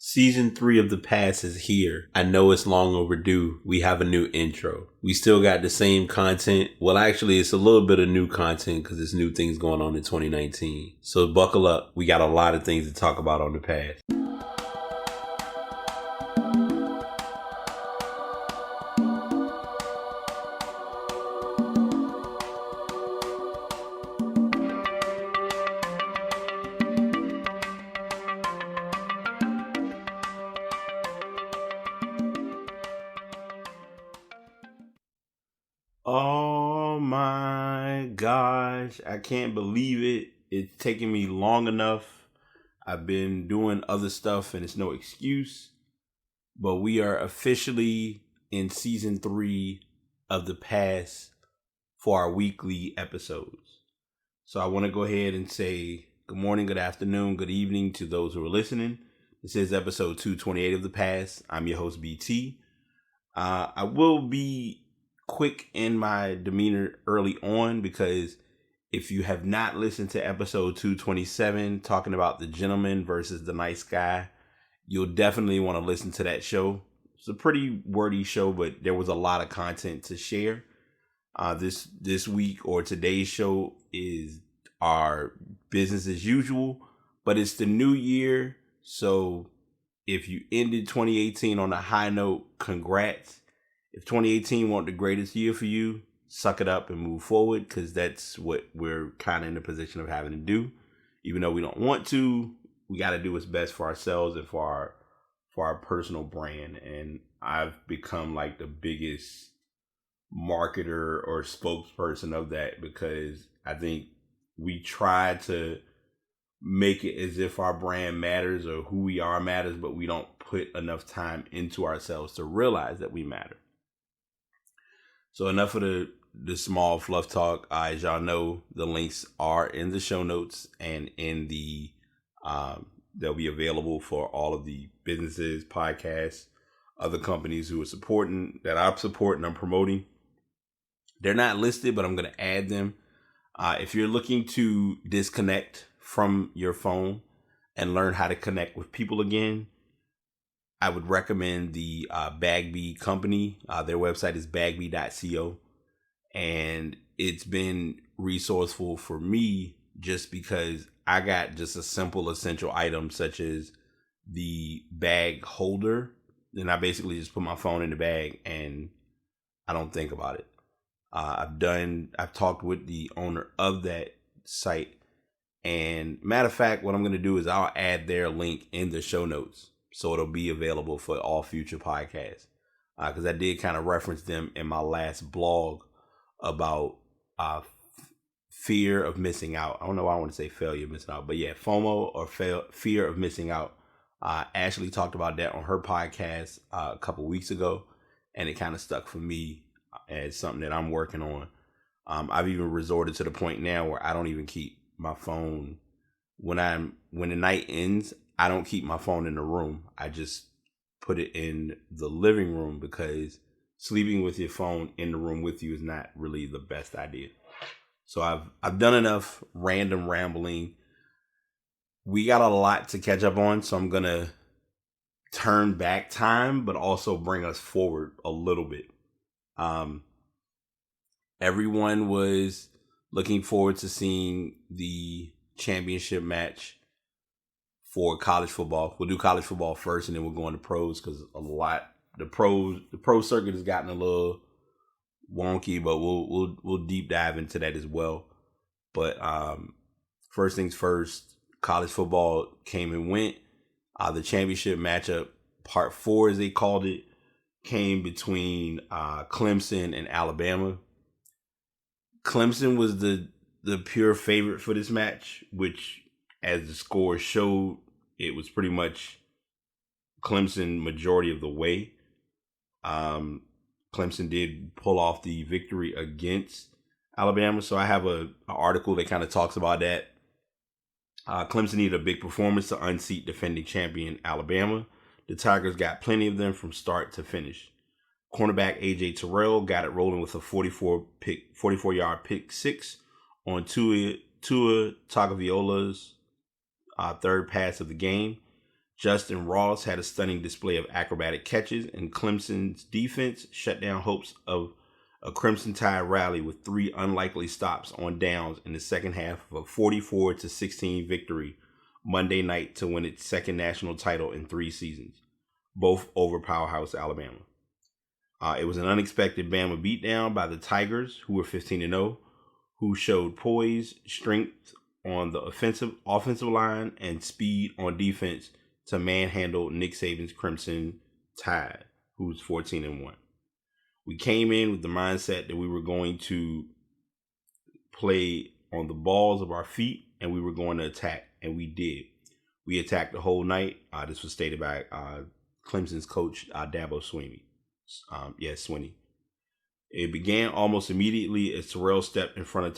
Season 3 of The Pass is here. I know it's long overdue. We have a new intro. We still got the same content. Well, actually, it's a little bit of new content because there's new things going on in 2019. So buckle up. We got a lot of things to talk about on The Pass. Oh my gosh, I can't believe it. It's taken me long enough. I've been doing other stuff and it's no excuse. But we are officially in season 3 of The Pass for our weekly episodes. So I want to go ahead and say good morning, good afternoon, good evening to those who are listening. This is episode 228 of The Pass. I'm your host, BT. I will be quick in my demeanor early on because if you have not listened to episode 227 talking about the gentleman versus the nice guy, you'll definitely want to listen to that show. It's a pretty wordy show, but there was a lot of content to share. This week or today's show is our business as usual, but it's the new year. So if you ended 2018 on a high note, congrats. If 2018 wasn't the greatest year for you, suck it up and move forward because that's what we're kind of in the position of having to do. Even though we don't want to, we got to do what's best for ourselves and for our personal brand. And I've become like the biggest marketer or spokesperson of that because I think we try to make it as if our brand matters or who we are matters, but we don't put enough time into ourselves to realize that we matter. So enough of the small fluff talk. As y'all know, the links are in the show notes and in the they'll be available for all of the businesses, podcasts, other companies who are supporting, that I'm supporting, I'm promoting. They're not listed, but I'm going to add them. If you're looking to disconnect from your phone and learn how to connect with people again, I would recommend the Bagby company. Their website is bagby.co. And it's been resourceful for me just because I got just a simple essential item such as the bag holder. Then I basically just put my phone in the bag and I don't think about it. I've talked with the owner of that site. And matter of fact, what I'm going to do is I'll add their link in the show notes. So it'll be available for all future podcasts. Because I did kind of reference them in my last blog about fear of missing out. I don't know why I want to say failure of missing out. But yeah, FOMO or fear of missing out. Ashley talked about that on her podcast a couple weeks ago. And it kind of stuck for me as something that I'm working on. I've even resorted to the point now where I don't even keep my phone. When the night ends, I don't keep my phone in the room. I just put it in the living room because sleeping with your phone in the room with you is not really the best idea. So I've done enough random rambling. We got a lot to catch up on, so I'm going to turn back time, but also bring us forward a little bit. Everyone was looking forward to seeing the championship match for college football. We'll do college football first and then we'll go into pros because the pro circuit has gotten a little wonky, but we'll deep dive into that as well. But first things first, college football came and went. The championship matchup, part 4 as they called it, came between Clemson and Alabama. Clemson was the pure favorite for this match, which as the score showed, it was pretty much Clemson majority of the way. Clemson did pull off the victory against Alabama. So I have an article that kind of talks about that. Clemson needed a big performance to unseat defending champion Alabama. The Tigers got plenty of them from start to finish. Cornerback AJ Terrell got it rolling with a 44-yard pick six on Tua Tagovailoa's third pass of the game. Justin Ross had a stunning display of acrobatic catches, and Clemson's defense shut down hopes of a Crimson Tide rally with 3 unlikely stops on downs in the second half of a 44-16 victory Monday night to win its second national title in 3 seasons, both over powerhouse Alabama. It was an unexpected Bama beatdown by the Tigers, who were 15-0, who showed poise, strength on the offensive line, and speed on defense to manhandle Nick Saban's Crimson Tide, who's 14-1. We came in with the mindset that we were going to play on the balls of our feet and we were going to attack, and we did. We attacked the whole night. This was stated by Clemson's coach, Dabo Swinney. Swinney. It began almost immediately as Terrell stepped in front of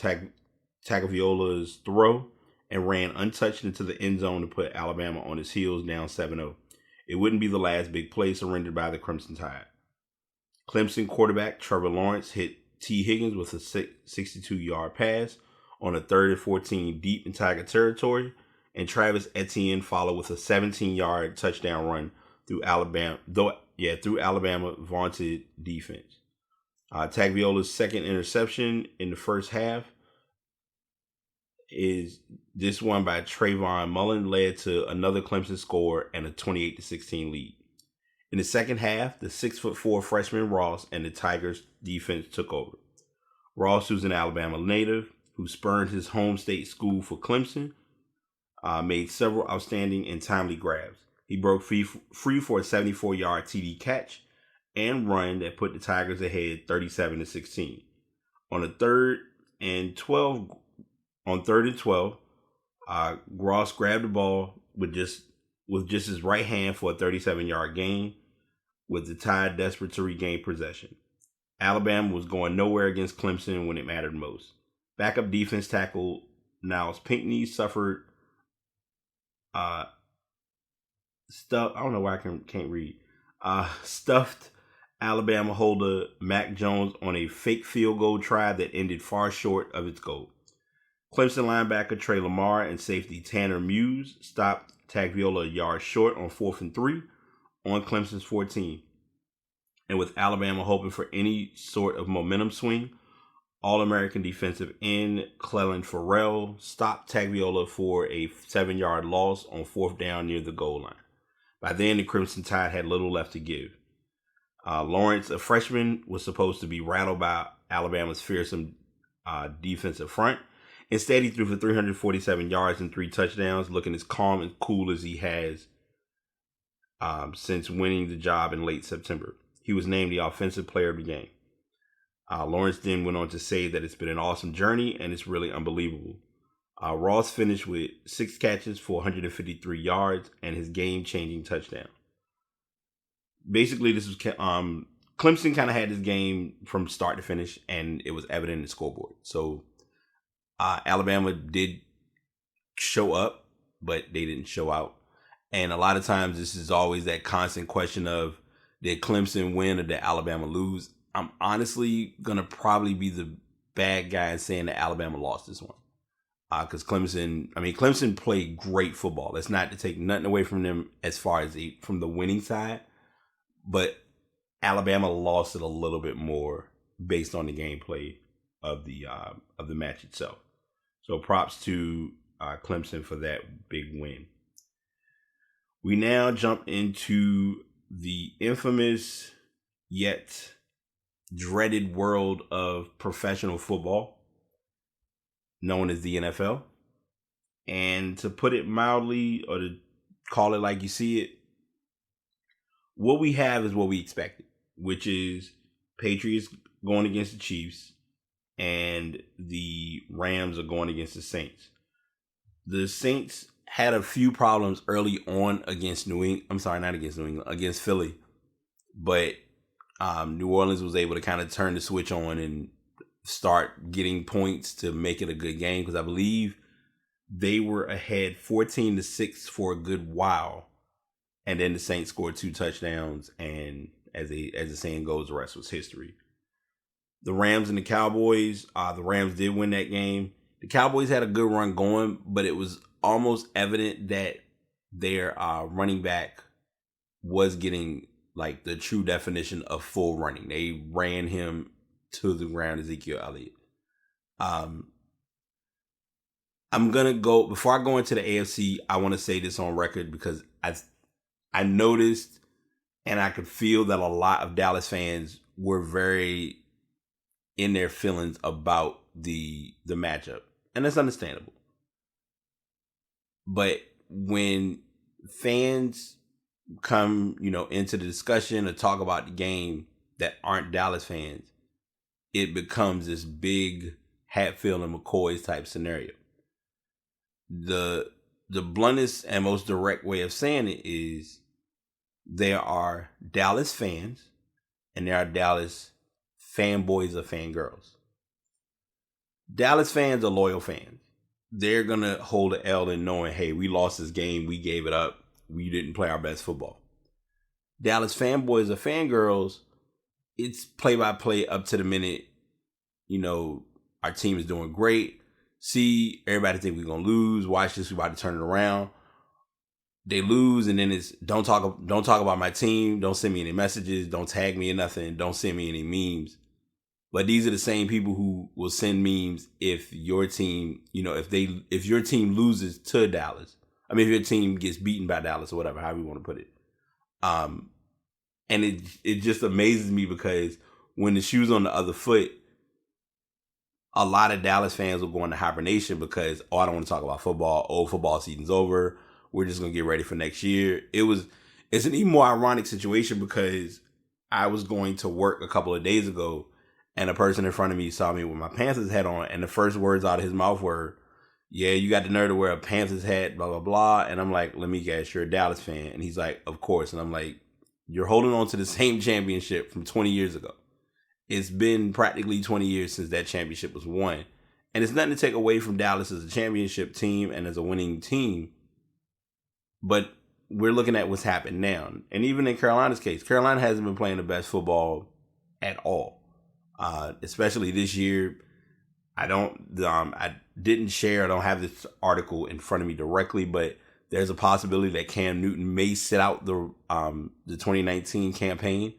Tagovailoa's throw and ran untouched into the end zone to put Alabama on its heels down 7-0. It wouldn't be the last big play surrendered by the Crimson Tide. Clemson quarterback Trevor Lawrence hit T. Higgins with a 62-yard pass on a 3rd and 14 deep in Tiger territory, and Travis Etienne followed with a 17-yard touchdown run through Alabama vaunted defense. Tagovailoa's second interception in the first half is this one by Trayvon Mullen led to another Clemson score and a 28-16 lead. In the second half, the 6'4" freshman Ross and the Tigers defense took over. Ross, who's an Alabama native, who spurned his home state school for Clemson, made several outstanding and timely grabs. He broke free for a 74-yard TD catch and run that put the Tigers ahead 37-16. On 3rd and 12, Ross grabbed the ball with just his right hand for a 37-yard gain, with the Tide desperate to regain possession. Alabama was going nowhere against Clemson when it mattered most. Backup defense tackle Niles Pinckney suffered stuffed Alabama holder Mac Jones on a fake field goal try that ended far short of its goal. Clemson linebacker Trey Lamar and safety Tanner Muse stopped Tagovailoa a yard short on 4th and 3 on Clemson's 14. And with Alabama hoping for any sort of momentum swing, All-American defensive end Clelin Ferrell stopped Tagovailoa for a 7-yard loss on 4th down near the goal line. By then, the Crimson Tide had little left to give. Lawrence, a freshman, was supposed to be rattled by Alabama's fearsome defensive front. Instead, he threw for 347 yards and 3 touchdowns, looking as calm and cool as he has since winning the job in late September. He was named the offensive player of the game. Lawrence then went on to say that it's been an awesome journey and it's really unbelievable. Ross finished with 6 catches for 153 yards and his game-changing touchdown. Basically, this was Clemson kind of had this game from start to finish, and it was evident in the scoreboard. So Alabama did show up, but they didn't show out. And a lot of times this is always that constant question of, did Clemson win or did Alabama lose? I'm honestly going to probably be the bad guy in saying that Alabama lost this one. Because Clemson played great football. That's not to take nothing away from them as far as from the winning side. But Alabama lost it a little bit more based on the gameplay of the match itself. So props to Clemson for that big win. We now jump into the infamous yet dreaded world of professional football, known as the NFL. And to put it mildly, or to call it like you see it, what we have is what we expected, which is Patriots going against the Chiefs and the Rams are going against the Saints. The Saints had a few problems early on against against Philly. But New Orleans was able to kind of turn the switch on and start getting points to make it a good game, because I believe they were ahead 14-6 for a good while, and then the Saints scored 2 touchdowns, and as the saying goes, the rest was history. The Rams and the Cowboys, the Rams did win that game. The Cowboys had a good run going, but it was almost evident that their running back was getting like the true definition of full running. They ran him to the ground, Ezekiel Elliott. I'm gonna go before I go into the AFC. I want to say this on record because I noticed and I could feel that a lot of Dallas fans were very in their feelings about the matchup, and that's understandable. But when fans come, into the discussion or talk about the game that aren't Dallas fans, it becomes this big Hatfield and McCoy's type scenario. The bluntest and most direct way of saying it is there are Dallas fans and there are Dallas fanboys or fangirls. Dallas fans are loyal fans. They're going to hold an L in knowing, hey, we lost this game. We gave it up. We didn't play our best football. Dallas fanboys or fangirls, it's play-by-play up to the minute. Our team is doing great. See, everybody think we're going to lose. Watch this. We're about to turn it around. They lose, and then it's don't talk about my team. Don't send me any messages. Don't tag me in nothing. Don't send me any memes. But these are the same people who will send memes if your team, if your team loses to Dallas. I mean, if your team gets beaten by Dallas or whatever, however you want to put it. And it just amazes me because when the shoe's on the other foot, a lot of Dallas fans will go into hibernation because, I don't want to talk about football. Football season's over. We're just going to get ready for next year. It's an even more ironic situation because I was going to work a couple of days ago and a person in front of me saw me with my Panthers hat on, and the first words out of his mouth were, yeah, you got the nerve to wear a Panthers hat, blah, blah, blah. And I'm like, let me guess, you're a Dallas fan. And he's like, of course. And I'm like, you're holding on to the same championship from 20 years ago. It's been practically 20 years since that championship was won. And it's nothing to take away from Dallas as a championship team and as a winning team. But we're looking at what's happened now. And even in Carolina's case, Carolina hasn't been playing the best football at all. Especially this year. I didn't share, I don't have this article in front of me directly, but there's a possibility that Cam Newton may sit out the 2019 campaign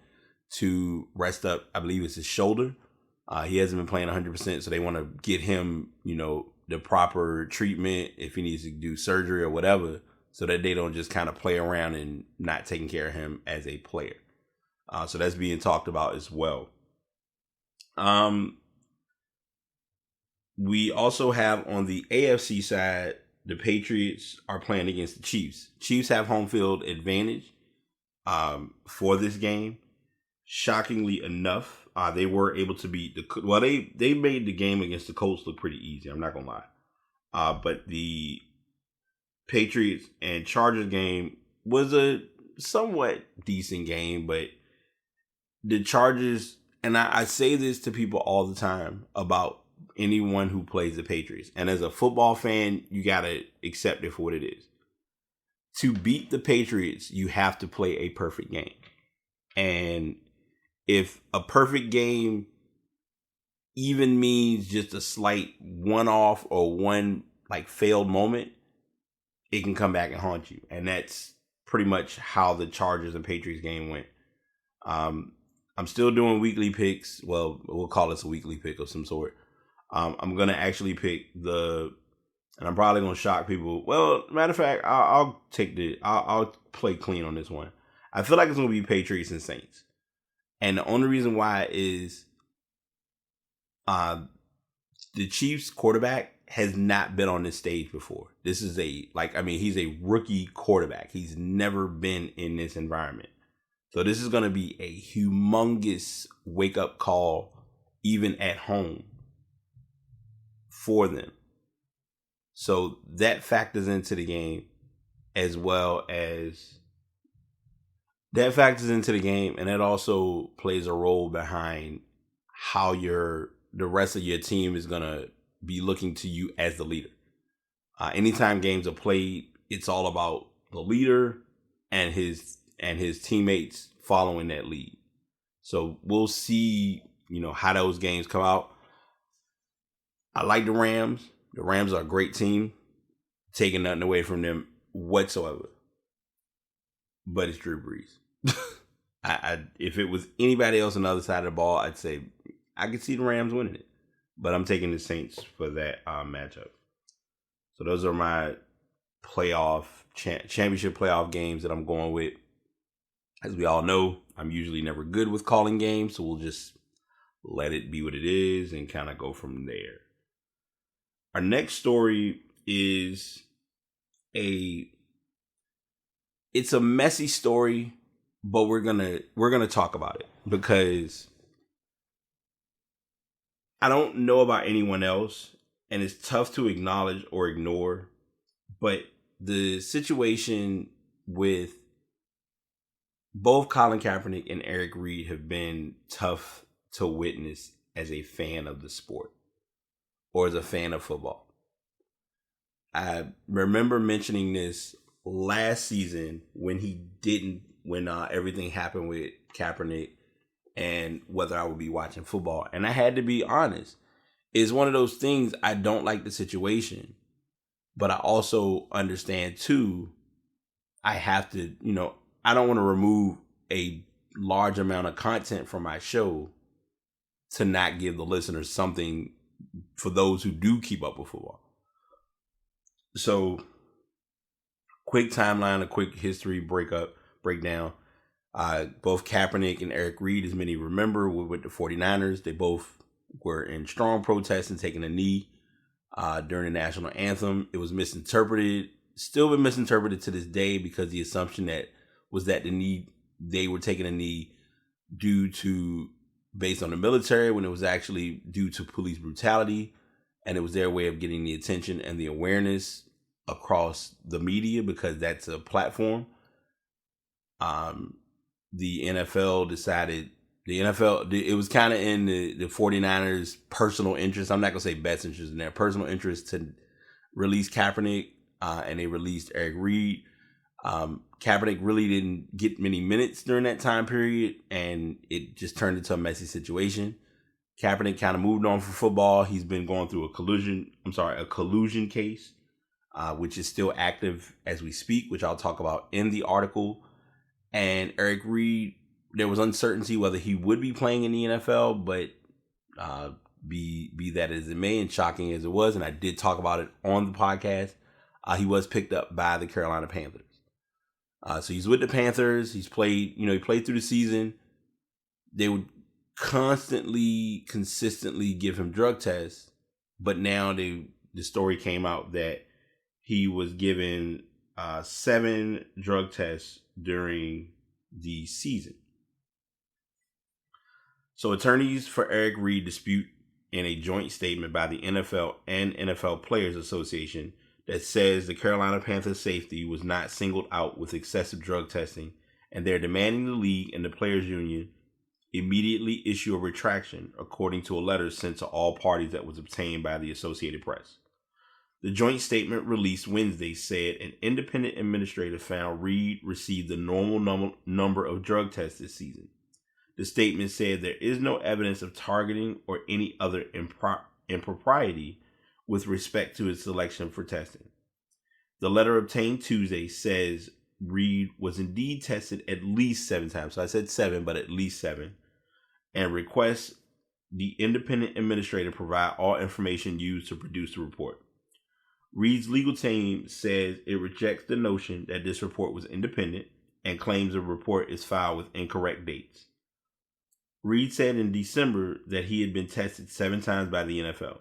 to rest up, I believe it's his shoulder. He hasn't been playing 100%, so they want to get him, the proper treatment if he needs to do surgery or whatever, so that they don't just kind of play around and not taking care of him as a player. So that's being talked about as well. We also have on the AFC side, the Patriots are playing against the Chiefs. Chiefs have home field advantage for this game. Shockingly enough, they were able to beat they made the game against the Colts look pretty easy. I'm not gonna lie. But the Patriots and Chargers game was a somewhat decent game, but the Chargers, and I say this to people all the time about anyone who plays the Patriots, and as a football fan, you gotta accept it for what it is. To beat the Patriots, you have to play a perfect game. And if a perfect game even means just a slight one-off or one failed moment, it can come back and haunt you. And that's pretty much how the Chargers and Patriots game went. I'm still doing weekly picks. Well, we'll call this a weekly pick of some sort. I'm going to actually pick and I'm probably going to shock people. Well, matter of fact, I'll play clean on this one. I feel like it's going to be Patriots and Saints. And the only reason why is the Chiefs quarterback has not been on this stage before. This is he's a rookie quarterback. He's never been in this environment. So this is going to be a humongous wake-up call, even at home, for them. So that factors into the game as well as... That factors into the game, and it also plays a role behind how the rest of your team is going to be looking to you as the leader. Anytime games are played, it's all about the leader and his teammates following that lead. So we'll see, how those games come out. I like the Rams. The Rams are a great team. Taking nothing away from them whatsoever. but it's Drew Brees. If it was anybody else on the other side of the ball, I'd say I could see the Rams winning it. But I'm taking the Saints for that matchup. So those are my championship playoff games that I'm going with. As we all know, I'm usually never good with calling games, so we'll just let it be what it is and kind of go from there. Our next story is it's a messy story, but we're gonna talk about it because I don't know about anyone else, and it's tough to acknowledge or ignore, but the situation with both Colin Kaepernick and Eric Reid have been tough to witness as a fan of the sport or as a fan of football. I remember mentioning this last season when everything happened with Kaepernick and whether I would be watching football. And I had to be honest. It's one of those things, I don't like the situation, but I also understand too, I have to, I don't want to remove a large amount of content from my show to not give the listeners something for those who do keep up with football. So, quick timeline, a quick history breakdown. Both Kaepernick and Eric Reid, as many remember, were with the 49ers. They both were in strong protest and taking a knee during the national anthem. It was misinterpreted, still been misinterpreted to this day because the assumption that they were taking a knee based on the military when it was actually due to police brutality, and it was their way of getting the attention and the awareness across the media because that's a platform. The NFL decided, it was kind of in the 49ers' personal interest. I'm not going to say best interest, in their personal interest to release Kaepernick, and they released Eric Reid. Kaepernick really didn't get many minutes during that time period, and it just turned into a messy situation. Kaepernick kind of moved on from football. He's been going through a collusion case, which is still active as we speak, which I'll talk about in the article. And Eric Reid, there was uncertainty whether he would be playing in the NFL, but be that as it may, and shocking as it was, and I did talk about it on the podcast, he was picked up by the Carolina Panthers. So he's with the Panthers. He played through the season. They would consistently give him drug tests, but now the story came out that he was given 7 drug tests during the season. So attorneys for Eric Reid dispute in a joint statement by the NFL and NFL Players Association that says the Carolina Panthers safety was not singled out with excessive drug testing, and they're demanding the league and the players union immediately issue a retraction, according to a letter sent to all parties that was obtained by the Associated Press. The joint statement released Wednesday said an independent administrator found Reid received the normal number of drug tests this season. The statement said there is no evidence of targeting or any other impropriety with respect to his selection for testing. The letter obtained Tuesday says Reid was indeed tested at least 7 times. So I said 7, but at least 7. And requests the independent administrator provide all information used to produce the report. Reid's legal team says it rejects the notion that this report was independent and claims the report is filed with incorrect dates. Reid said in December that he had been tested 7 times by the NFL.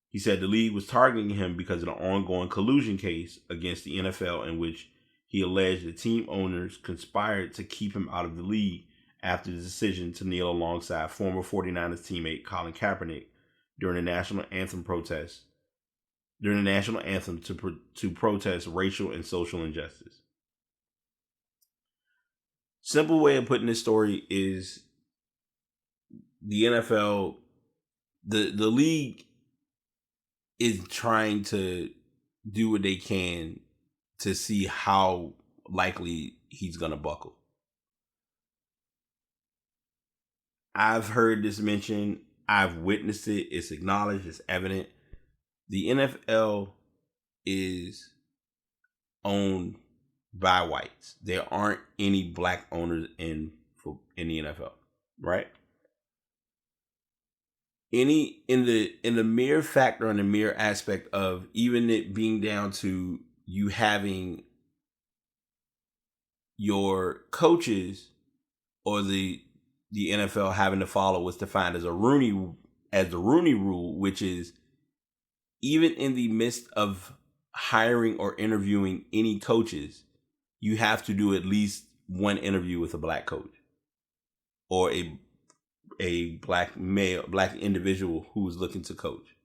He said the league was targeting him because of the ongoing collusion case against the NFL in which he alleged the team owners conspired to keep him out of the league after the decision to kneel alongside former 49ers teammate Colin Kaepernick during the national anthem to protest racial and social injustice. Simple way of putting this story is the NFL, the league is trying to do what they can to see how likely he's going to buckle. I've heard this mentioned. I've witnessed it. It's acknowledged. It's evident. The NFL is owned by whites. There aren't any black owners in the NFL, right? In the mere factor and the mere aspect of even it being down to you having your coaches or the NFL having to follow what's defined as the Rooney Rule, which is even in the midst of hiring or interviewing any coaches, you have to do at least one interview with a black coach or a black individual who is looking to coach.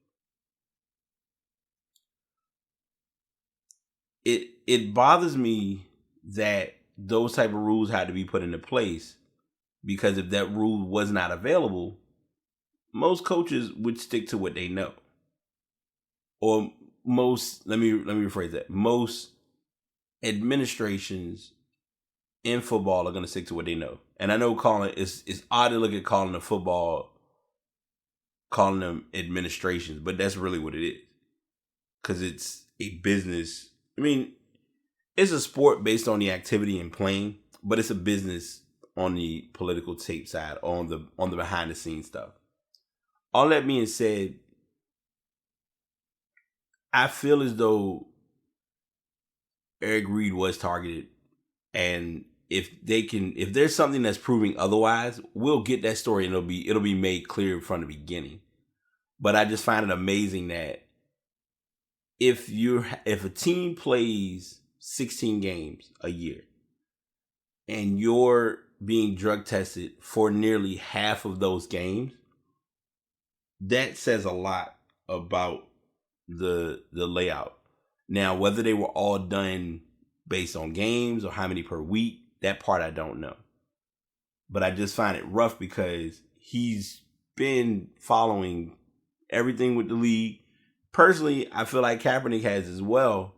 It bothers me that those type of rules had to be put into place, because if that rule was not available, most coaches would stick to what they know. Or let me rephrase that. Most administrations in football are going to stick to what they know. And I know it's odd to look at calling them administrations, but that's really what it is. Because it's a business. I mean, it's a sport based on the activity and playing, but it's a business on the political tape side, on the behind the scenes stuff. All that being said, I feel as though Eric Reid was targeted, and if there's something that's proving otherwise, we'll get that story and it'll be made clear from the beginning. But I just find it amazing that if a team plays 16 games a year and you're being drug tested for nearly half of those games, that says a lot about the layout. Now, whether they were all done based on games or how many per week, that part I don't know. But I just find it rough because he's been following everything with the league. Personally, I feel like Kaepernick has as well.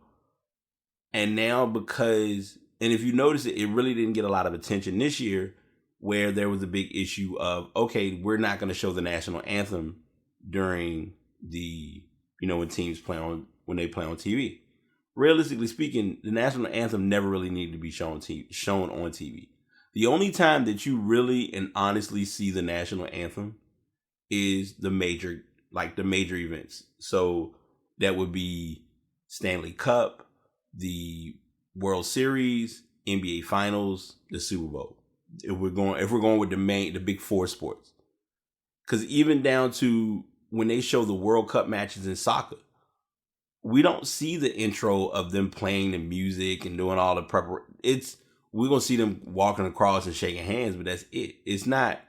And now and if you notice it really didn't get a lot of attention this year, where there was a big issue of, okay, we're not going to show the national anthem during when teams when they play on TV. Realistically speaking, the national anthem never really needed to be shown on TV. The only time that you really and honestly see the national anthem is the major events. So that would be Stanley Cup, the World Series, NBA Finals, the Super Bowl. If we're going with the big four sports. Because even down to when they show the World Cup matches in soccer, we don't see the intro of them playing the music and doing all the preparation. We're going to see them walking across and shaking hands, but that's it. It's not,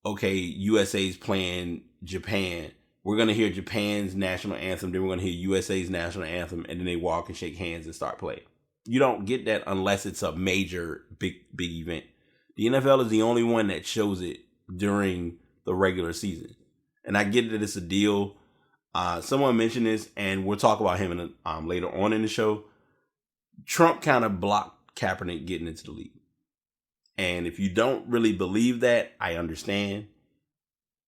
okay, USA's playing Japan. We're going to hear Japan's national anthem, then we're going to hear USA's national anthem, and then they walk and shake hands and start playing. You don't get that unless it's a major, big event. The NFL is the only one that shows it during the regular season. And I get that it's a deal. Someone mentioned this, and we'll talk about him later on in the show. Trump kind of blocked Kaepernick getting into the league. And if you don't really believe that, I understand.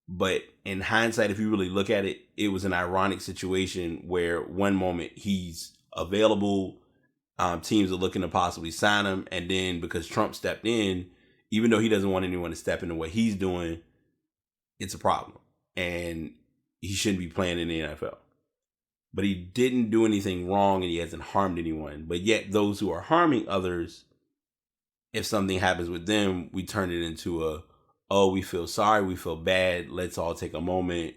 But in hindsight, if you really look at it, it was an ironic situation where one moment he's available, teams are looking to possibly sign him, and then because Trump stepped in, even though he doesn't want anyone to step into what he's doing, it's a problem. And he shouldn't be playing in the NFL. But he didn't do anything wrong and he hasn't harmed anyone. But yet those who are harming others, if something happens with them, we turn it into we feel sorry, we feel bad, let's all take a moment,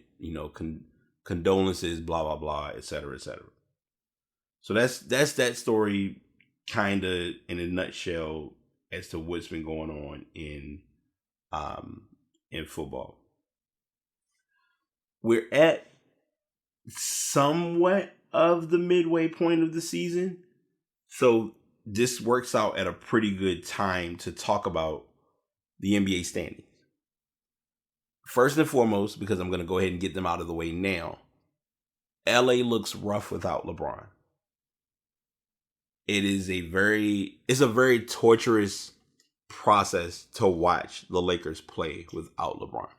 condolences, blah, blah, blah, et cetera, et cetera. So that's that story kind of in a nutshell as to what's been going on in football. We're at somewhat of the midway point of the season. So this works out at a pretty good time to talk about the NBA standings. First and foremost, because I'm going to go ahead and get them out of the way now, LA looks rough without LeBron. It's a very torturous process to watch the Lakers play without LeBron.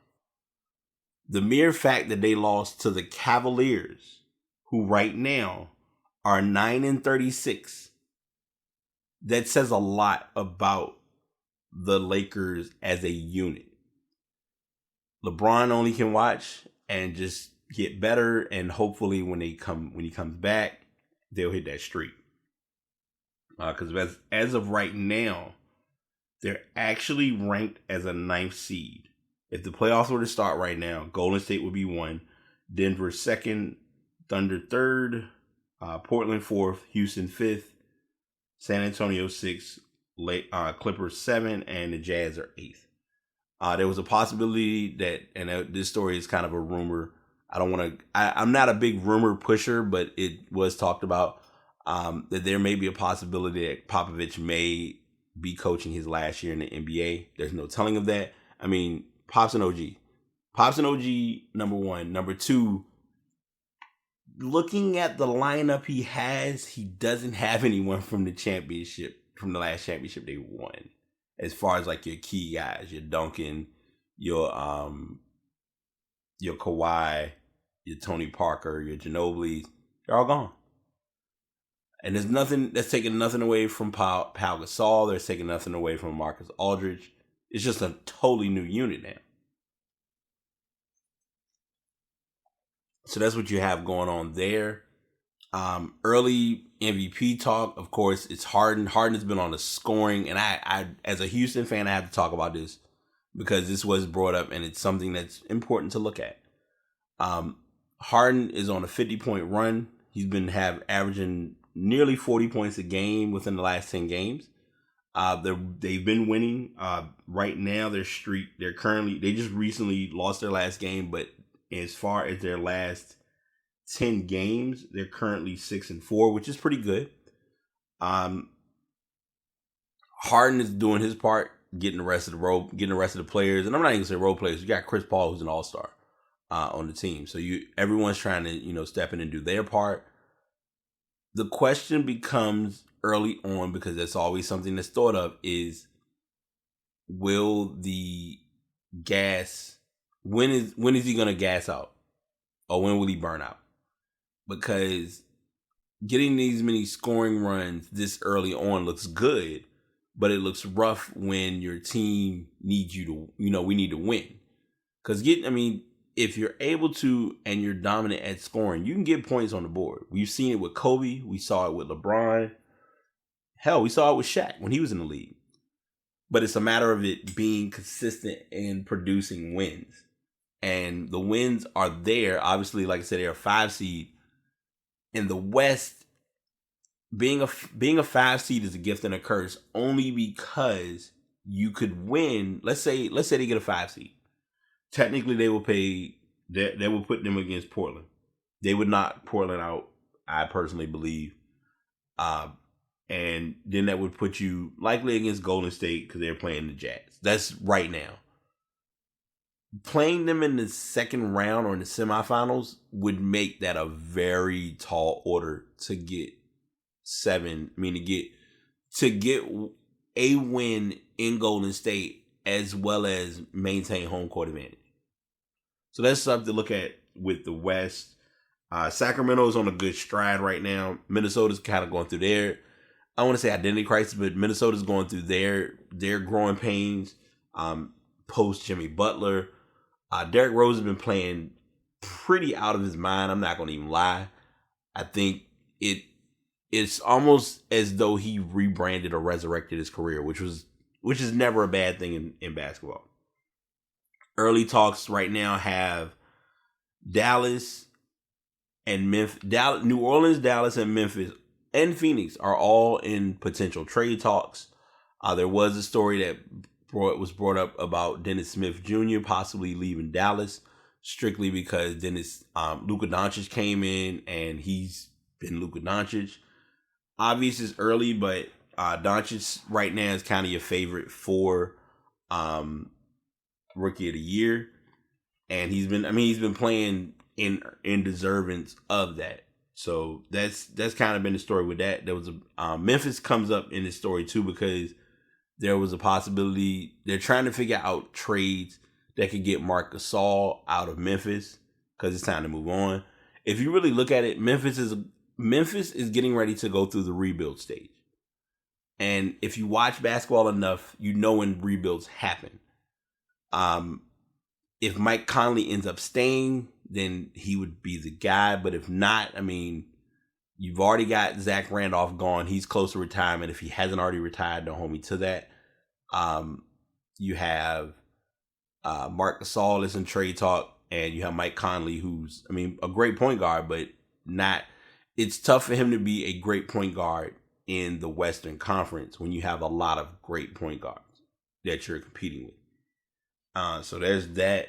The mere fact that they lost to the Cavaliers, who right now are 9-36, that says a lot about the Lakers as a unit. LeBron only can watch and just get better, and hopefully when he comes back, they'll hit that streak. Because as of right now, they're actually ranked as a ninth seed. If the playoffs were to start right now, Golden State would be 1, Denver 2nd, Thunder 3rd, Portland 4th, Houston 5th, San Antonio 6th, Clippers 7, and the Jazz are 8th. There was a possibility that, and this story is kind of a rumor. I'm not a big rumor pusher, but it was talked about that there may be a possibility that Popovich may be coaching his last year in the NBA. There's no telling of that. I mean, Pop's an OG. Pop's an OG, number one. Number two, looking at the lineup he has, he doesn't have anyone from the last championship they won. As far as like your key guys, your Duncan, your Kawhi, your Tony Parker, your Ginobili, they're all gone. And there's nothing that's taking nothing away from Pau Gasol. They're taking nothing away from Marcus Aldridge. It's just a totally new unit now. So that's what you have going on there. Early MVP talk, of course, it's Harden. Harden has been on the scoring, and I as a Houston fan, I have to talk about this because this was brought up, and it's something that's important to look at. Harden is on a 50-point run. He's been averaging nearly 40 points a game within the last 10 games. They've been winning. Right now, they just recently lost their last game, but as far as their last 10 games, they're currently 6-4, which is pretty good. Harden is doing his part, getting the rest of the players, and I'm not even saying role players. You got Chris Paul, who's an all-star on the team, so everyone's trying to step in and do their part. The question becomes early on, because that's always something that's thought of, is will the gas, when is he going to gas out, or when will he burn out? Because getting these many scoring runs this early on looks good, but it looks rough when your team needs you to, we need to win. Because if you're able to and you're dominant at scoring, you can get points on the board. We've seen it with Kobe. We saw it with LeBron. Hell, we saw it with Shaq when he was in the league. But it's a matter of it being consistent in producing wins. And the wins are there. Obviously, like I said, they're a 5 seed. In the West, being a 5 seed is a gift and a curse, only because you could win. Let's say they get a 5 seed. Technically, they will put them against Portland. They would knock Portland out, I personally believe. And then that would put you likely against Golden State because they're playing the Jazz. That's right now. Playing them in the second round or in the semifinals would make that a very tall order to get to get a win in Golden State as well as maintain home court advantage. So that's something to look at with the West. Sacramento's on a good stride right now. Minnesota's kind of going through their, I want to say identity crisis, but Minnesota's going through their growing pains post Jimmy Butler. Derrick Rose has been playing pretty out of his mind. I'm not going to even lie. I think it's almost as though he rebranded or resurrected his career, which is never a bad thing in basketball. Early talks right now have Dallas and Memphis, New Orleans, Dallas, and Memphis and Phoenix are all in potential trade talks. There was a story that was brought up about Dennis Smith Jr. possibly leaving Dallas strictly because Luka Doncic came in and he's been Luka Doncic. Obviously, it's early, but Doncic right now is kind of your favorite for Rookie of the Year, and he's been playing in deservance of that. So that's kind of been the story with that. There was Memphis comes up in this story too because there was a possibility they're trying to figure out trades that could get Marc Gasol out of Memphis because it's time to move on. If you really look at it, Memphis is getting ready to go through the rebuild stage. And if you watch basketball enough, you know when rebuilds happen. If Mike Conley ends up staying, then he would be the guy. But if not, I mean, you've already got Zach Randolph gone. He's close to retirement. If he hasn't already retired, don't hold me to that. You have Marc Gasol is in trade talk, and you have Mike Conley, who's, I mean, a great point guard, but not. It's tough for him to be a great point guard in the Western Conference when you have a lot of great point guards that you're competing with. So there's that.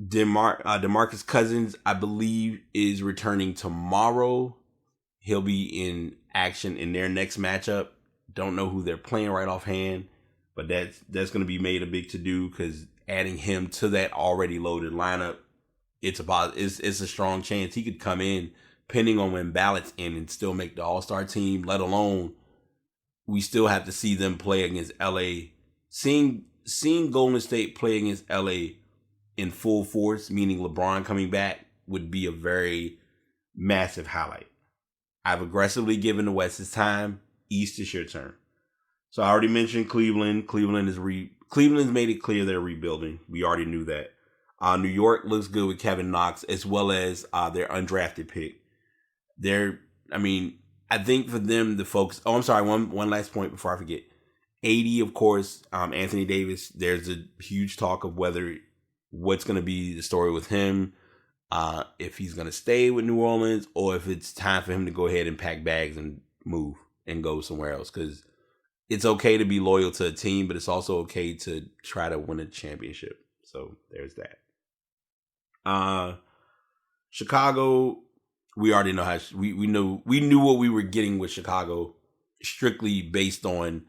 DeMarcus Cousins, I believe, is returning tomorrow. He'll be in action in their next matchup. Don't know who they're playing right offhand, but that's going to be made a big to do because adding him to that already loaded lineup, it's a strong chance he could come in, depending on when Ballott's in, and still make the All-Star team. Let alone we still have to see them play against LA. Seeing Golden State play against LA in full force, meaning LeBron coming back, would be a very massive highlight. I've aggressively given the West its time. East is your turn. So I already mentioned Cleveland. Cleveland's made it clear they're rebuilding. We already knew that. New York looks good with Kevin Knox, as well as their undrafted pick. I think for them the focus. Oh, I'm sorry. One last point before I forget. 80, of course, Anthony Davis. There's a huge talk of what's going to be the story with him, if he's going to stay with New Orleans or if it's time for him to go ahead and pack bags and move and go somewhere else. Because it's okay to be loyal to a team, but it's also okay to try to win a championship. So there's that. Chicago, we already know how we knew what we were getting with Chicago, strictly based on.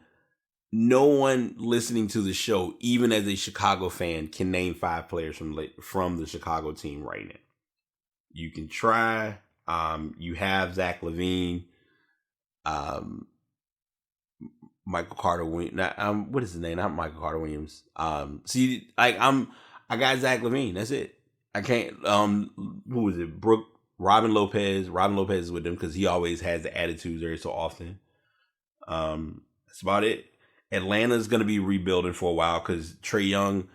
No one listening to the show, even as a Chicago fan, can name 5 players from the Chicago team right now. You can try. You have Zach LaVine, Michael Carter Williams. What is his name? Not Michael Carter Williams. I got Zach LaVine. That's it. I can't. Who was it? Robin Lopez. Robin Lopez is with them because he always has the attitudes every so often. That's about it. Atlanta's going to be rebuilding for a while because Trae Young.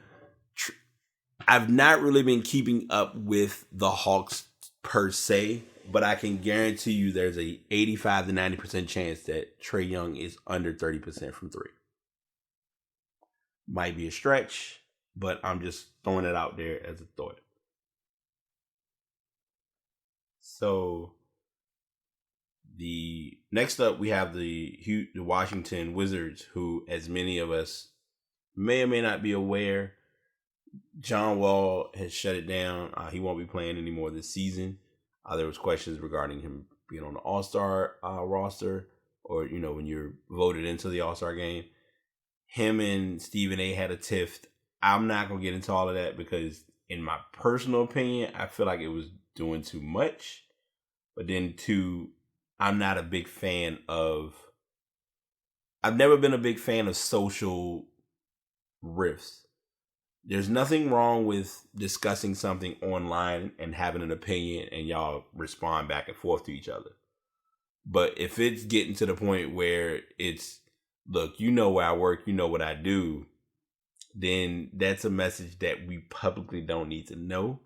I've not really been keeping up with the Hawks per se, but I can guarantee you there's a 85 to 90% chance that Trae Young is under 30% from 3. Might be a stretch, but I'm just throwing it out there as a thought. So the next up, we have the Washington Wizards, who, as many of us may or may not be aware, John Wall has shut it down. He won't be playing anymore this season. There was questions regarding him being on the All-Star roster, or when you're voted into the All-Star game. Him and Stephen A. had a tiff. I'm not gonna get into all of that because, in my personal opinion, I feel like it was doing too much. But then, too, I'm not a big fan of. I've never been a big fan of social rifts. There's nothing wrong with discussing something online and having an opinion and y'all respond back and forth to each other. But if it's getting to the point where it's, look, you know where I work, you know what I do, then that's a message that we publicly don't need to know.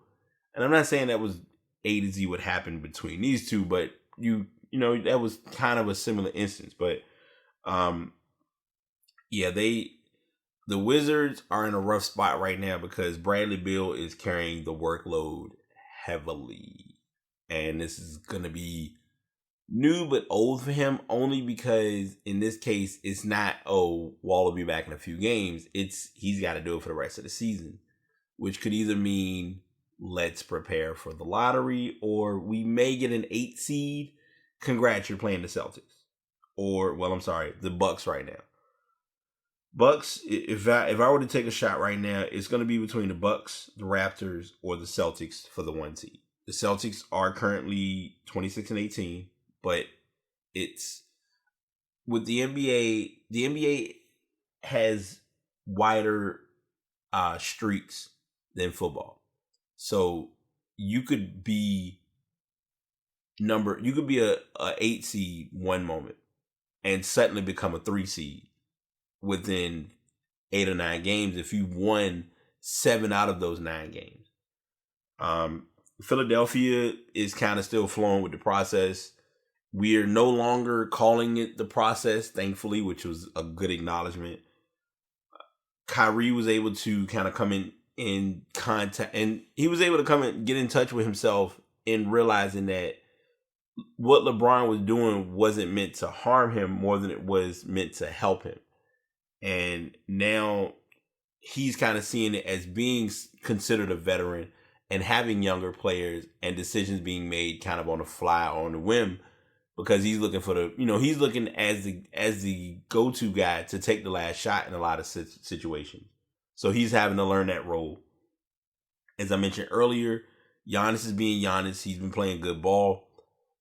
And I'm not saying that was A to Z what happened between these two, but that was kind of a similar instance. But the Wizards are in a rough spot right now because Bradley Beal is carrying the workload heavily. And this is going to be new but old for him, only because in this case, it's not, Wall will be back in a few games. He's got to do it for the rest of the season, which could either mean let's prepare for the lottery, or we may get an 8 seed. Congrats, you're playing the Celtics. Or, the Bucks right now. Bucks, if I were to take a shot right now, it's going to be between the Bucks, the Raptors, or the Celtics for the 1 seed. The Celtics are currently 26-18, but it's with the NBA. The NBA has wider streaks than football, so you could be a 8 seed one moment, and suddenly become a 3 seed within 8 or 9 games if you won 7 out of those 9 games. Philadelphia is kind of still flowing with the process. We are no longer calling it the process, thankfully, which was a good acknowledgement. Kyrie was able to kind of come in contact, and he was able to come and get in touch with himself in realizing that what LeBron was doing wasn't meant to harm him more than it was meant to help him. And now he's kind of seeing it as being considered a veteran and having younger players and decisions being made kind of on the fly or on the whim, because he's looking for he's looking as the go-to guy to take the last shot in a lot of situations. So he's having to learn that role. As I mentioned earlier, Giannis is being Giannis. He's been playing good ball.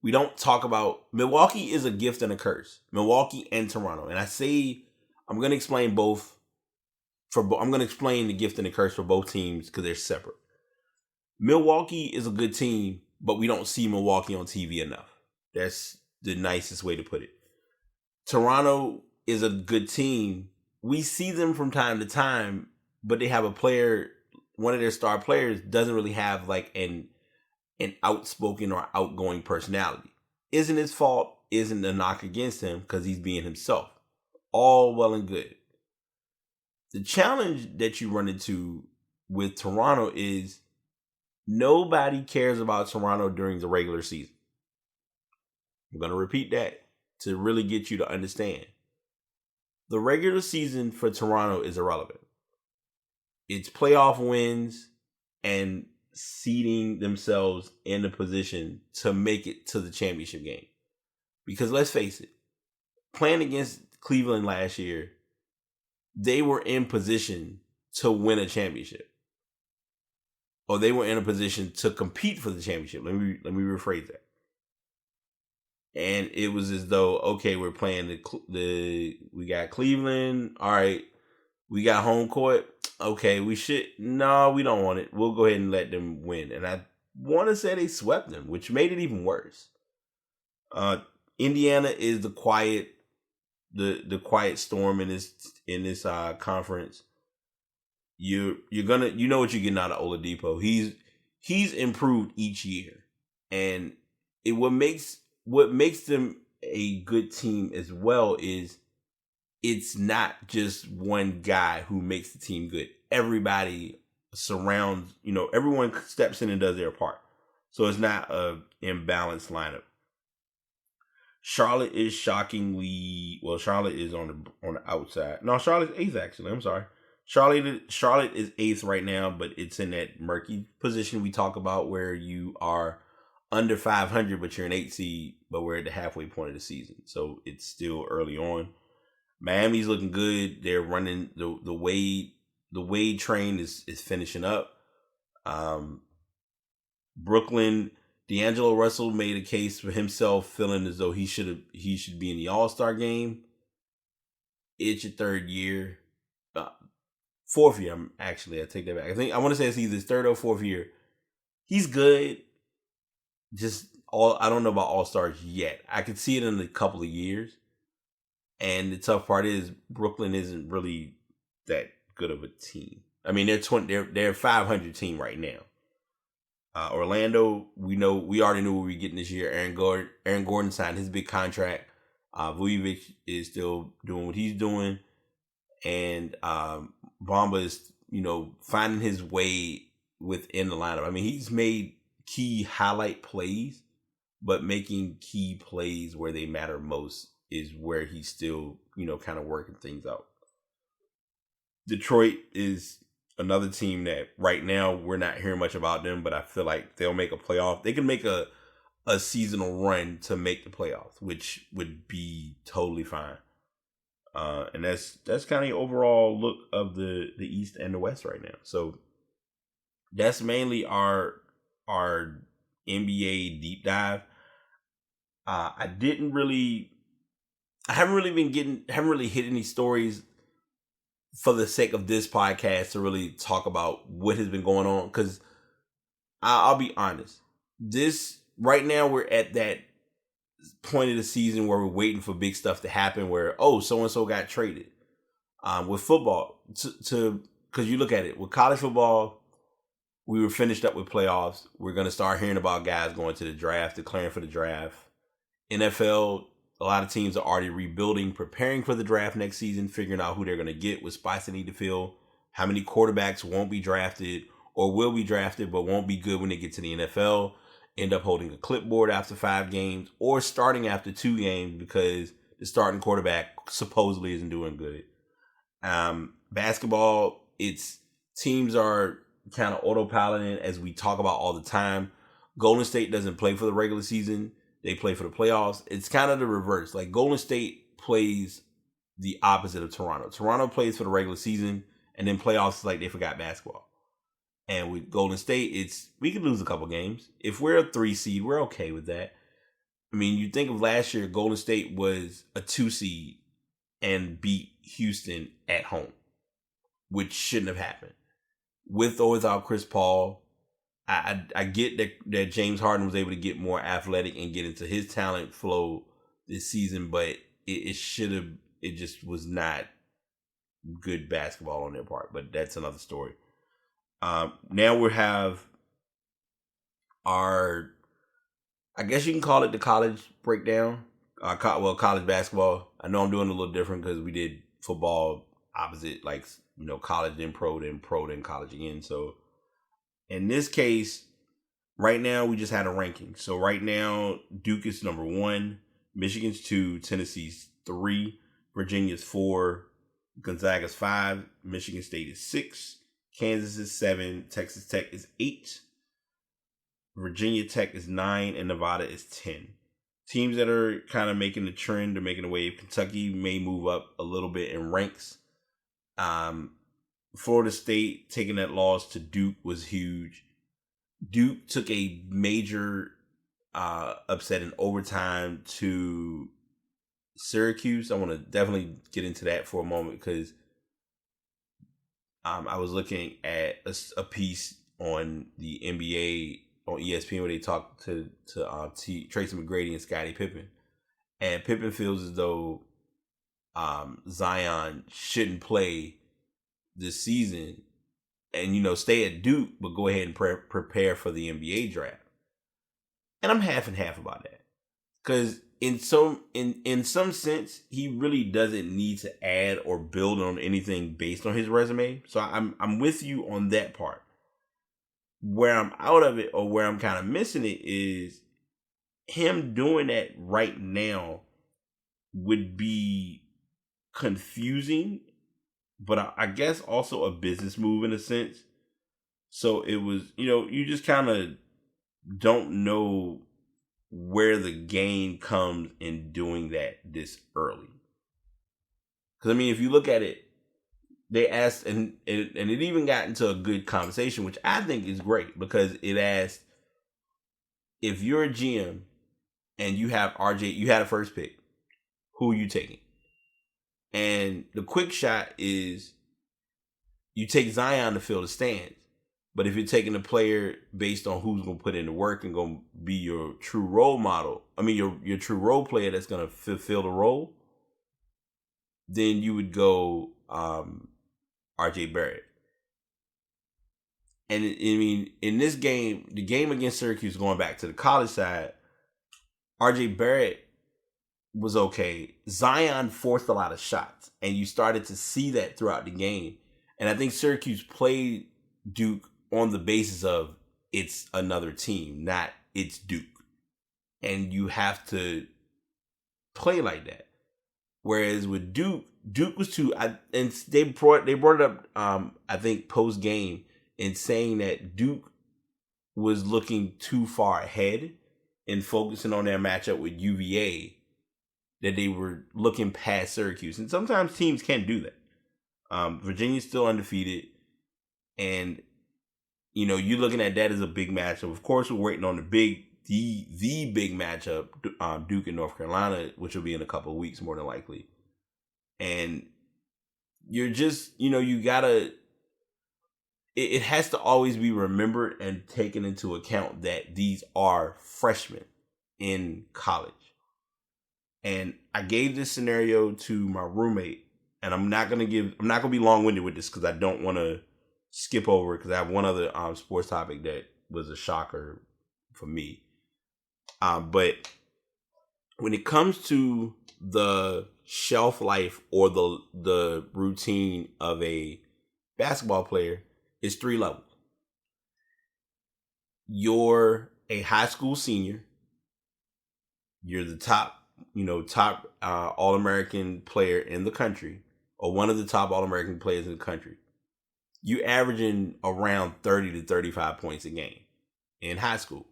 We don't talk about Milwaukee is a gift and a curse. Milwaukee and Toronto. And I say I'm going to explain both. I'm going to explain the gift and the curse for both teams because they're separate. Milwaukee is a good team, but we don't see Milwaukee on TV enough. That's the nicest way to put it. Toronto is a good team. We see them from time to time, but they have a player, one of their star players doesn't really have like an outspoken or outgoing personality. Isn't his fault, isn't a knock against him because he's being himself. All well and good. The challenge that you run into with Toronto is nobody cares about Toronto during the regular season. I'm going to repeat that to really get you to understand. The regular season for Toronto is irrelevant. It's playoff wins and seeding themselves in a position to make it to the championship game. Because let's face it, playing against Cleveland last year, they were in position to win a championship. Or they were in a position to compete for the championship. Let me rephrase that. And it was as though, okay, we're playing we got Cleveland. All right, we got home court. Okay, we don't want it. We'll go ahead and let them win. And I want to say they swept them, which made it even worse. Indiana is the quiet storm in this conference. You're gonna what you're getting out of Oladipo. He's improved each year, and what makes them a good team as well is it's not just one guy who makes the team good. Everybody surrounds, everyone steps in and does their part. So it's not a imbalanced lineup. Charlotte is Charlotte is on the outside. No, Charlotte's 8th actually. I'm sorry. Charlotte is 8th right now, but it's in that murky position we talk about where you are under 500, but you're an 8 seed, but we're at the halfway point of the season. So it's still early on. Miami's looking good. They're running the Wade train is finishing up. Brooklyn, D'Angelo Russell made a case for himself, feeling as though he should be in the All-Star game. It's your 3rd year. 4th year, I take that back. I want to say it's either his 3rd or 4th year. He's good. I don't know about All-Stars yet. I could see it in a couple of years. And the tough part is Brooklyn isn't really that good of a team. I mean, they're a 500 team right now. Orlando, we already knew what we were getting this year. Aaron Gordon signed his big contract. Vujovic is still doing what he's doing. And Bamba is, finding his way within the lineup. I mean, he's made key highlight plays, but making key plays where they matter most is where he's still, kind of working things out. Detroit is another team that right now we're not hearing much about them, but I feel like they'll make a playoff. They can make a seasonal run to make the playoffs, which would be totally fine. And that's kind of the overall look of the East and the West right now. So that's mainly our NBA deep dive. I haven't really hit any stories for the sake of this podcast to really talk about what has been going on. Because I'll be honest, this right now we're at that point of the season where we're waiting for big stuff to happen where, oh, so-and-so got traded. With football, because you look at it, with college football, we were finished up with playoffs. We're going to start hearing about guys going to the draft, declaring for the draft. NFL, a lot of teams are already rebuilding, preparing for the draft next season, figuring out who they're going to get, what spots they need to fill, how many quarterbacks won't be drafted or will be drafted but won't be good when they get to the NFL, end up holding a clipboard after 5 games or starting after 2 games because the starting quarterback supposedly isn't doing good. Basketball, it's teams are kind of autopiloting as we talk about all the time. Golden State doesn't play for the regular season. They play for the playoffs. It's kind of the reverse. Like Golden State plays the opposite of Toronto. Toronto plays for the regular season and then playoffs is like they forgot basketball. And with Golden State, we could lose a couple games. If we're a 3 seed, we're okay with that. I mean, you think of last year, Golden State was a 2 seed and beat Houston at home, which shouldn't have happened. With or without Chris Paul, I get that James Harden was able to get more athletic and get into his talent flow this season, but it just was not good basketball on their part. But that's another story. Now we have our, I guess you can call it the college breakdown. College basketball. I know I'm doing a little different because we did football opposite, like, college then pro then college again. So in this case, right now we just had a ranking. So right now Duke is number 1, Michigan's 2, Tennessee's 3, Virginia's 4, Gonzaga's 5, Michigan State is 6, Kansas is 7, Texas Tech is 8, Virginia Tech is 9, and Nevada is 10. Teams that are kind of making the trend or making a wave. Kentucky may move up a little bit in ranks. Florida State taking that loss to Duke was huge. Duke took a major upset in overtime to Syracuse. I want to definitely get into that for a moment because I was looking at a piece on the NBA on ESPN where they talked to Tracy McGrady and Scottie Pippen, and Pippen feels as though Zion shouldn't play this season and stay at Duke, but go ahead and prepare for the NBA draft. And I'm half and half about that because in some sense he really doesn't need to add or build on anything based on his resume. So I'm with you on that part. Where I'm out of it or where I'm kind of missing it is him doing that right now would be confusing, but I guess also a business move in a sense. So it was, you just kind of don't know where the gain comes in doing that this early. Because, I mean, if you look at it, they asked, and it even got into a good conversation, which I think is great because it asked, if you're a GM and you have RJ, you had a first pick, who are you taking? And the quick shot is you take Zion to fill the stands. But if you're taking a player based on who's going to put in the work and going to be your true role model, your true role player that's going to fulfill the role, then you would go RJ Barrett. And in this game, the game against Syracuse, going back to the college side, RJ Barrett was okay. Zion forced a lot of shots, and you started to see that throughout the game. And I think Syracuse played Duke on the basis of it's another team, not it's Duke. And you have to play like that. Whereas with Duke was too, and they brought it up, I think, post game in saying that Duke was looking too far ahead and focusing on their matchup with UVA, that they were looking past Syracuse. And sometimes teams can do that. Virginia's still undefeated, and you're looking at that as a big matchup. Of course, we're waiting on the big matchup, Duke and North Carolina, which will be in a couple of weeks, more than likely. And you're just, you gotta, it has to always be remembered and taken into account that these are freshmen in college. And I gave this scenario to my roommate, and I'm not gonna be long winded with this because I don't want to skip over because I have one other sports topic that was a shocker for me. But when it comes to the shelf life or the routine of a basketball player, it's 3 levels. You're a high school senior. You're the top All-American player in the country, or one of the top All-American players in the country. You averaging around 30 to 35 points a game in high school.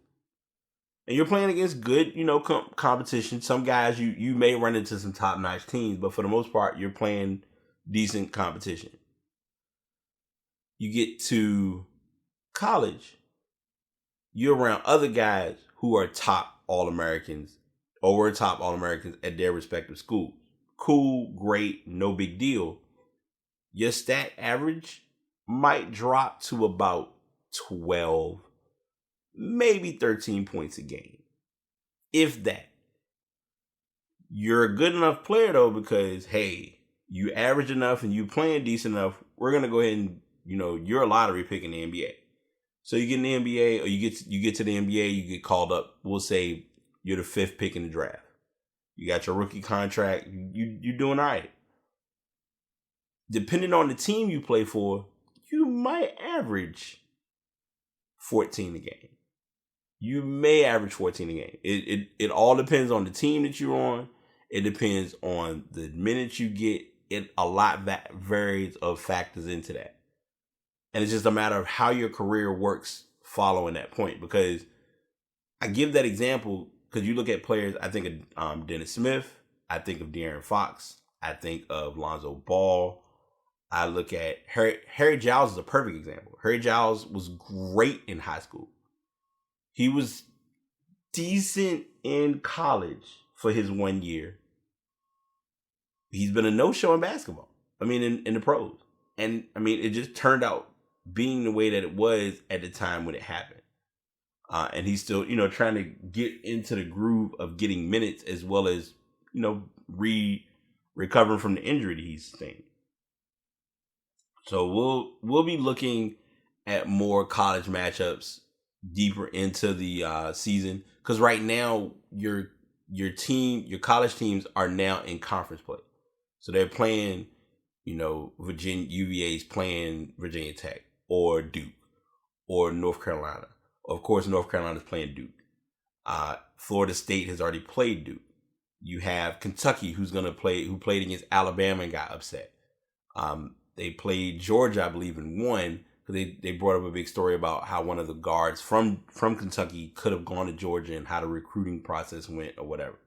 And you're playing against good, competition. Some guys you may run into some top-notch teams, but for the most part, you're playing decent competition. You get to college, you're around other guys who are top All-Americans or were top All-Americans at their respective schools. Cool, great, no big deal. Your stat average might drop to about 12, maybe 13 points a game. If that. You're a good enough player, though, because, hey, you average enough and you playing decent enough, we're going to go ahead and, you're a lottery pick in the NBA. So you get in the NBA, or you get to the NBA, you get called up. We'll say you're the 5th pick in the draft. You got your rookie contract. You're doing all right. Depending on the team you play for, you might average 14 a game. You may average 14 a game. It all depends on the team that you're on. It depends on the minutes you get. A lot that varies of factors into that. And it's just a matter of how your career works following that point. Because I give that example because you look at players, I think of Dennis Smith. I think of De'Aaron Fox. I think of Lonzo Ball. I look at Harry Giles is a perfect example. Harry Giles was great in high school. He was decent in college for his 1 year. He's been a no-show in basketball. In the pros. And, it just turned out being the way that it was at the time when it happened. And he's still, trying to get into the groove of getting minutes as well as, recovering from the injury that he's sustained. So we'll be looking at more college matchups deeper into the season because right now your college teams are now in conference play, so they're playing. Virginia UVA's playing Virginia Tech or Duke or North Carolina. Of course, North Carolina's playing Duke. Florida State has already played Duke. You have Kentucky who played against Alabama and got upset. They played Georgia, I believe, and won. They brought up a big story about how one of the guards from Kentucky could have gone to Georgia and how the recruiting process went or whatever.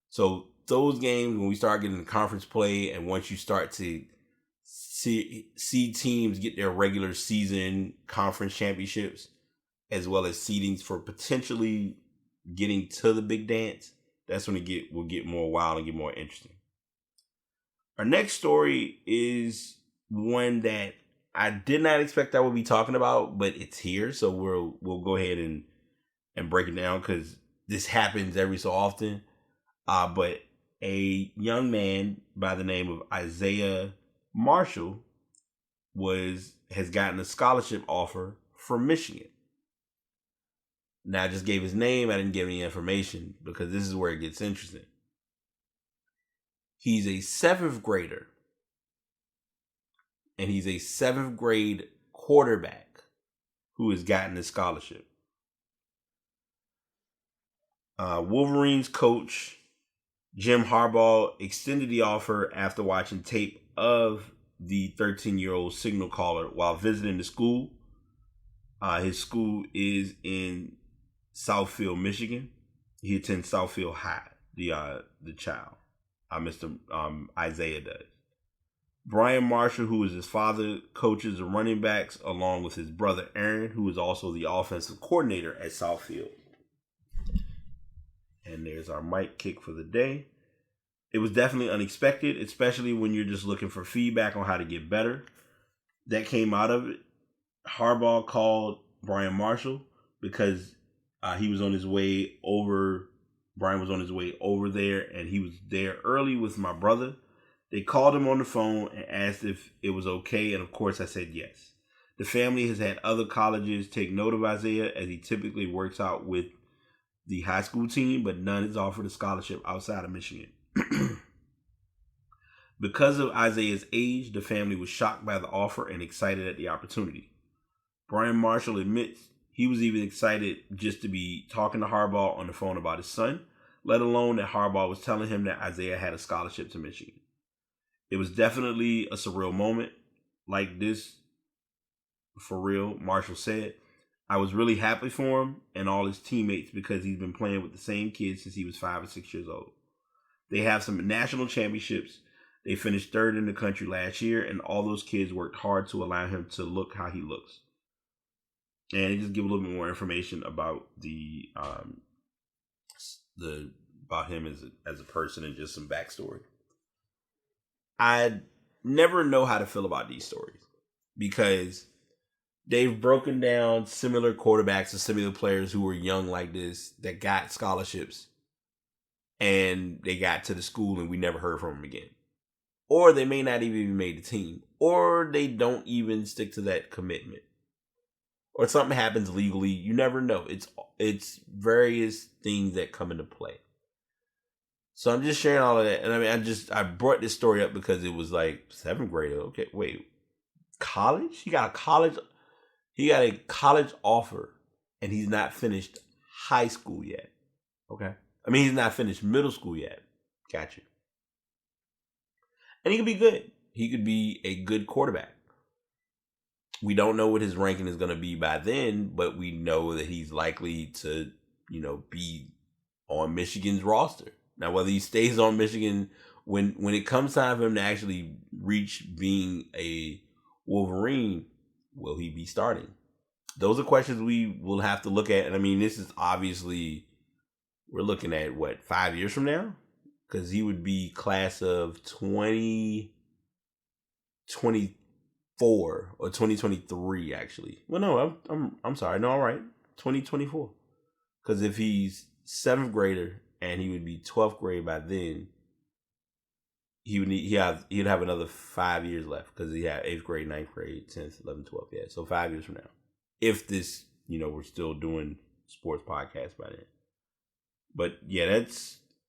So those games, when we start getting conference play and once you start to see teams get their regular season conference championships as well as seedings for potentially getting to the big dance, that's when will get more wild and get more interesting. Our next story is one that I did not expect I would be talking about, but it's here, so we'll go ahead and break it down because this happens every so often. But a young man by the name of Isaiah Marshall has gotten a scholarship offer from Michigan. Now I just gave his name. I didn't give any information because this is where it gets interesting. He's a 7th grader. And he's a 7th grade quarterback who has gotten a scholarship. Wolverines coach Jim Harbaugh extended the offer after watching tape of the 13-year-old signal caller while visiting the school. His school is in Southfield, Michigan. He attends Southfield High, the child. Mr. Isaiah does. Brian Marshall, who is his father, coaches the running backs along with his brother Aaron, who is also the offensive coordinator at Southfield. And there's our mic kick for the day. It was definitely unexpected, especially when you're just looking for feedback on how to get better. That came out of it. Harbaugh called Brian Marshall because he was on his way over Brian was on his way over there, and he was there early with my brother. They called him on the phone and asked if it was okay, and of course I said yes. The family has had other colleges take note of Isaiah, as he typically works out with the high school team, but none has offered a scholarship outside of Michigan. Because of Isaiah's age, the family was shocked by the offer and excited at the opportunity. Brian Marshall admits he was even excited just to be talking to Harbaugh on the phone about his son, let alone that Harbaugh was telling him that Isaiah had a scholarship to Michigan. It was definitely a surreal moment like this, for real, Marshall said. I was really happy for him and all his teammates because he's been playing with the same kids since he was 5 or 6 years old. They have some national championships. They finished third in the country last year, and all those kids worked hard to allow him to look how he looks. And they just give a little bit more information about about him as a person and just some backstory. I never know how to feel about these stories because they've broken down similar quarterbacks and similar players who were young like this that got scholarships and they got to the school and we never heard from them again. Or they may not even made the team. Or they don't even stick to that commitment. Or something happens legally. You never know. It's various things that come into play. So I'm just sharing all of that. And I mean, I brought this story up because it was like 7th grader. Okay, wait. College? He got a college offer and he's not finished high school yet. Okay. I mean, he's not finished middle school yet. Gotcha. And he could be good. He could be a good quarterback. We don't know what his ranking is going to be by then, but we know that he's likely to, be on Michigan's roster. Now, whether he stays on Michigan, when it comes time for him to actually reach being a Wolverine, will he be starting? Those are questions we will have to look at. And I mean, this is obviously, we're looking at 5 years from now? Because he would be class of 2024 or 2023, actually. Well, no, I'm sorry. No, all right. 2024. Because if he's 7th grader and he would be 12th grade by then, he'd have another 5 years left because he had 8th grade, 9th grade, 10th, 11th, 12th. Yeah, so 5 years from now. If this, we're still doing sports podcasts by then. But yeah,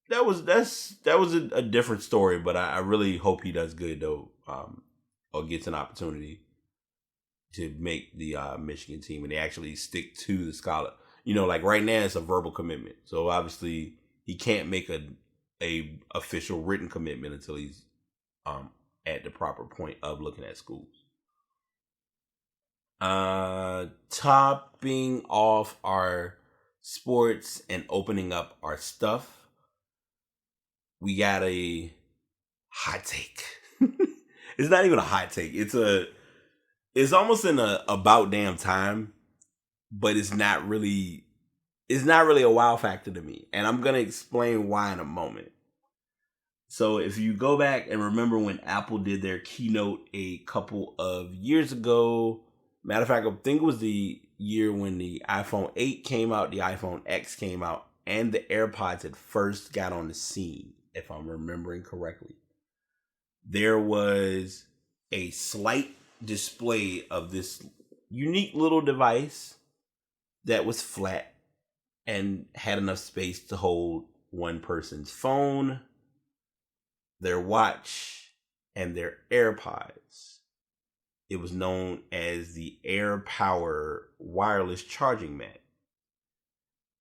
that was a different story, but I really hope he does good though, or gets an opportunity to make the Michigan team and they actually stick to the scholar. Like right now it's a verbal commitment, so obviously he can't make a official written commitment until he's at the proper point of looking at schools. Topping off our sports and opening up our stuff, we got a hot take. It's not even a hot take. It's almost in a about damn time, but it's not really a wow factor to me. And I'm going to explain why in a moment. So if you go back and remember when Apple did their keynote a couple of years ago, matter of fact, I think it was the year when the iPhone 8 came out, the iPhone X came out, and the AirPods had first got on the scene, if I'm remembering correctly. There was a slight display of this unique little device that was flat and had enough space to hold one person's phone, their watch, and their AirPods. It was known as the AirPower wireless charging mat.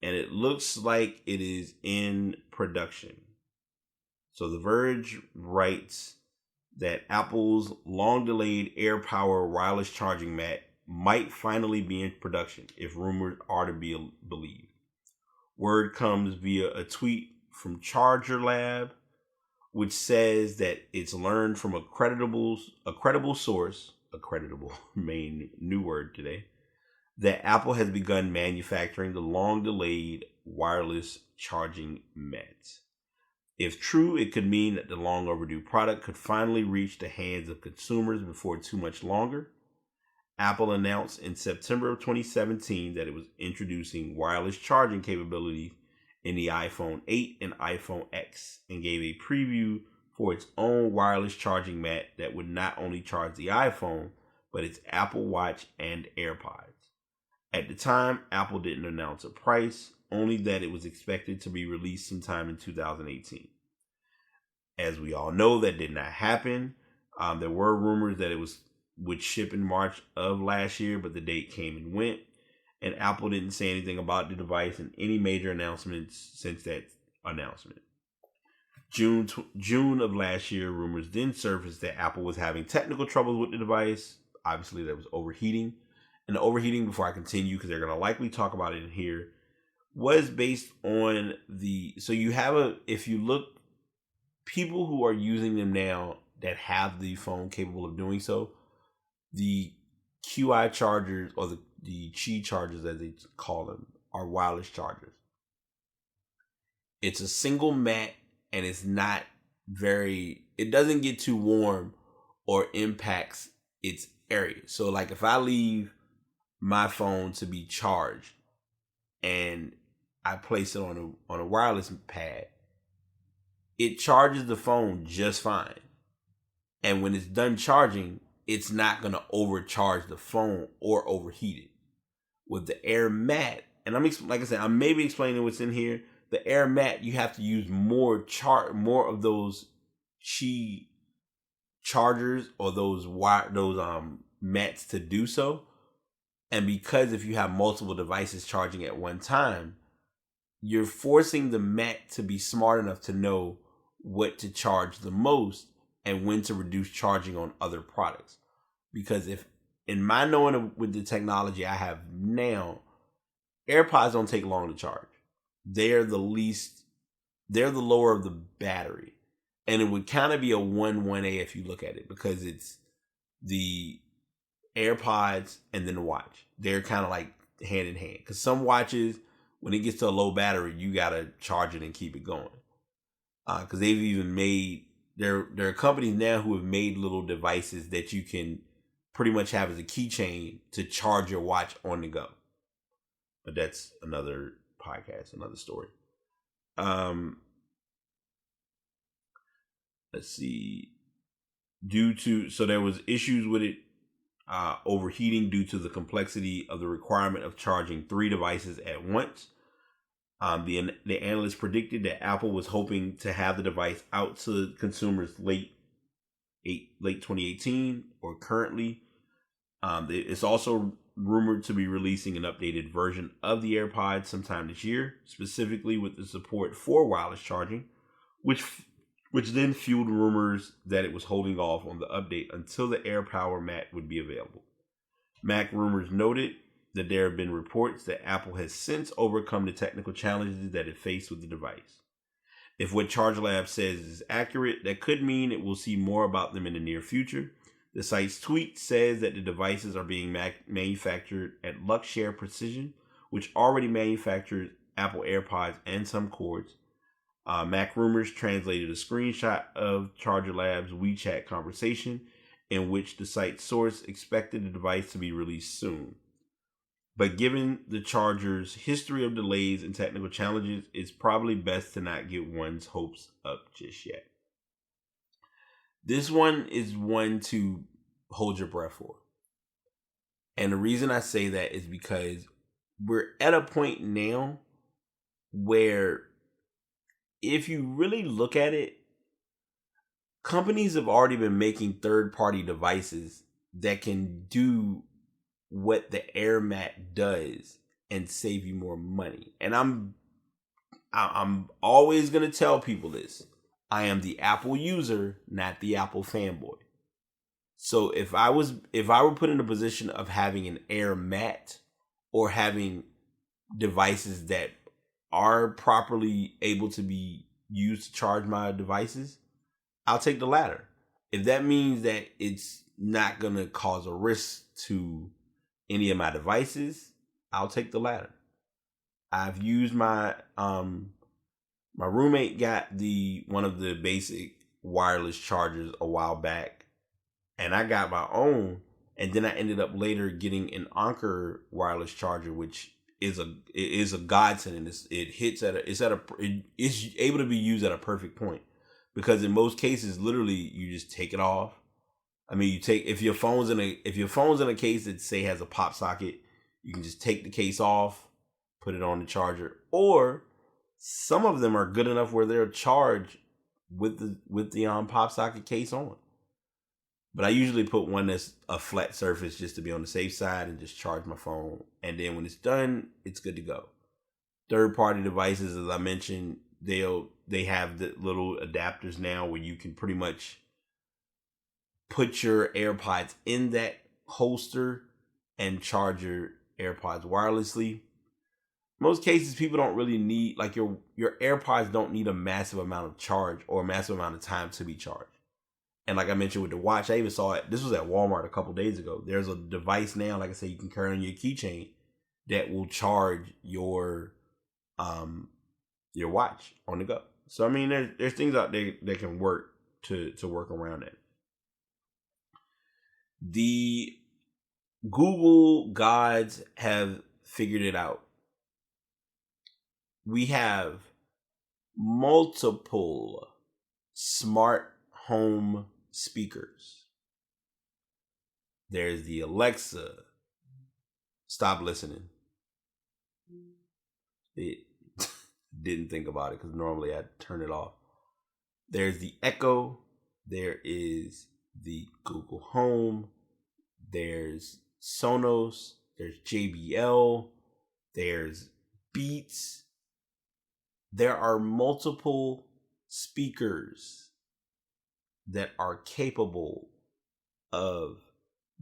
And it looks like it is in production. So The Verge writes that Apple's long-delayed AirPower wireless charging mat might finally be in production, if rumors are to be believed. Word comes via a tweet from Charger Lab, which says that it's learned from a credible source, a creditable main new word today, that Apple has begun manufacturing the long-delayed wireless charging mat. If true, it could mean that the long overdue product could finally reach the hands of consumers before too much longer. Apple announced in September of 2017 that it was introducing wireless charging capability in the iPhone 8 and iPhone X and gave a preview for its own wireless charging mat that would not only charge the iPhone, but its Apple Watch and AirPods. At the time, Apple didn't announce a price, only that it was expected to be released sometime in 2018. As we all know, that did not happen. There were rumors that it would ship in March of last year, but the date came and went, and Apple didn't say anything about the device in any major announcements since that announcement. June of last year, rumors then surfaced that Apple was having technical troubles with the device. Obviously, there was overheating. And the overheating, before I continue, because they're going to likely talk about it in here, was based on so you have if you look, people who are using them now that have the phone capable of doing so, the QI chargers, or the Qi chargers as they call them, are wireless chargers. It's a single mat, and it doesn't get too warm or impacts its area. So like if I leave my phone to be charged and I place it on a wireless pad, it charges the phone just fine. And when it's done charging, it's not going to overcharge the phone or overheat it. With the Air Mat, and like I said, I'm maybe explaining what's in here. The Air Mat, you have to use more of those Qi chargers or those mats to do so. And because if you have multiple devices charging at one time, you're forcing the mat to be smart enough to know what to charge the most and when to reduce charging on other products. Because if, in my knowing with the technology I have now, AirPods don't take long to charge. They're the lower of the battery. And it would kind of be a 1-1A if you look at it, because it's the AirPods and then the watch. They're kind of like hand in hand. Because some watches, when it gets to a low battery, you got to charge it and keep it going. Because they've even made, there are companies now who have made little devices that you can pretty much have as a keychain to charge your watch on the go. But that's another podcast, another story. Let's see. So there was issues with it overheating due to the complexity of the requirement of charging 3 devices at once. The analyst predicted that Apple was hoping to have the device out to consumers late 2018 or currently. It's also rumored to be releasing an updated version of the AirPods sometime this year, specifically with the support for wireless charging, which then fueled rumors that it was holding off on the update until the AirPower Mat would be available. Mac Rumors noted that there have been reports that Apple has since overcome the technical challenges that it faced with the device. If what ChargeLab says is accurate, that could mean it will see more about them in the near future. The site's tweet says that the devices are being manufactured at Luxshare Precision, which already manufactures Apple AirPods and some cords. Mac Rumors translated a screenshot of ChargeLab's WeChat conversation in which the site source expected the device to be released soon. But given the charger's history of delays and technical challenges, it's probably best to not get one's hopes up just yet. This one is one to hold your breath for. And the reason I say that is because we're at a point now where, if you really look at it, companies have already been making third-party devices that can do what the Air Mat does and save you more money. And I'm always going to tell people this. I am the Apple user, not the Apple fanboy. So if I were put in a position of having an Air Mat or having devices that are properly able to be used to charge my devices, I'll take the latter. If that means that it's not going to cause a risk to any of my devices, I'll take the latter. I've used my roommate got one of the basic wireless chargers a while back, and I got my own, and then I ended up later getting an Anker wireless charger, which is a godsend, and it's able to be used at a perfect point, because in most cases, literally, you just take it off. I mean, if your phone's in a case that say has a pop socket, you can just take the case off, put it on the charger, or some of them are good enough where they're charged with the pop socket case on. But I usually put one that's a flat surface just to be on the safe side and just charge my phone. And then when it's done, it's good to go. Third-party devices, as I mentioned, they have the little adapters now where you can pretty much put your AirPods in that holster and charge your AirPods wirelessly. Most cases, people don't really need, like, your AirPods don't need a massive amount of charge or a massive amount of time to be charged. And like I mentioned with the watch, I even saw it. This was at Walmart a couple days ago. There's a device now, like I said, you can carry on your keychain that will charge your watch on the go. So I mean, there's things out there that can work to work around it. The Google gods have figured it out. We have multiple smart home speakers. There's the Alexa. Stop listening. It didn't think about it because normally I'd turn it off. There's the Echo. There is the Google Home. There's Sonos. There's JBL. There's Beats. There are multiple speakers that are capable of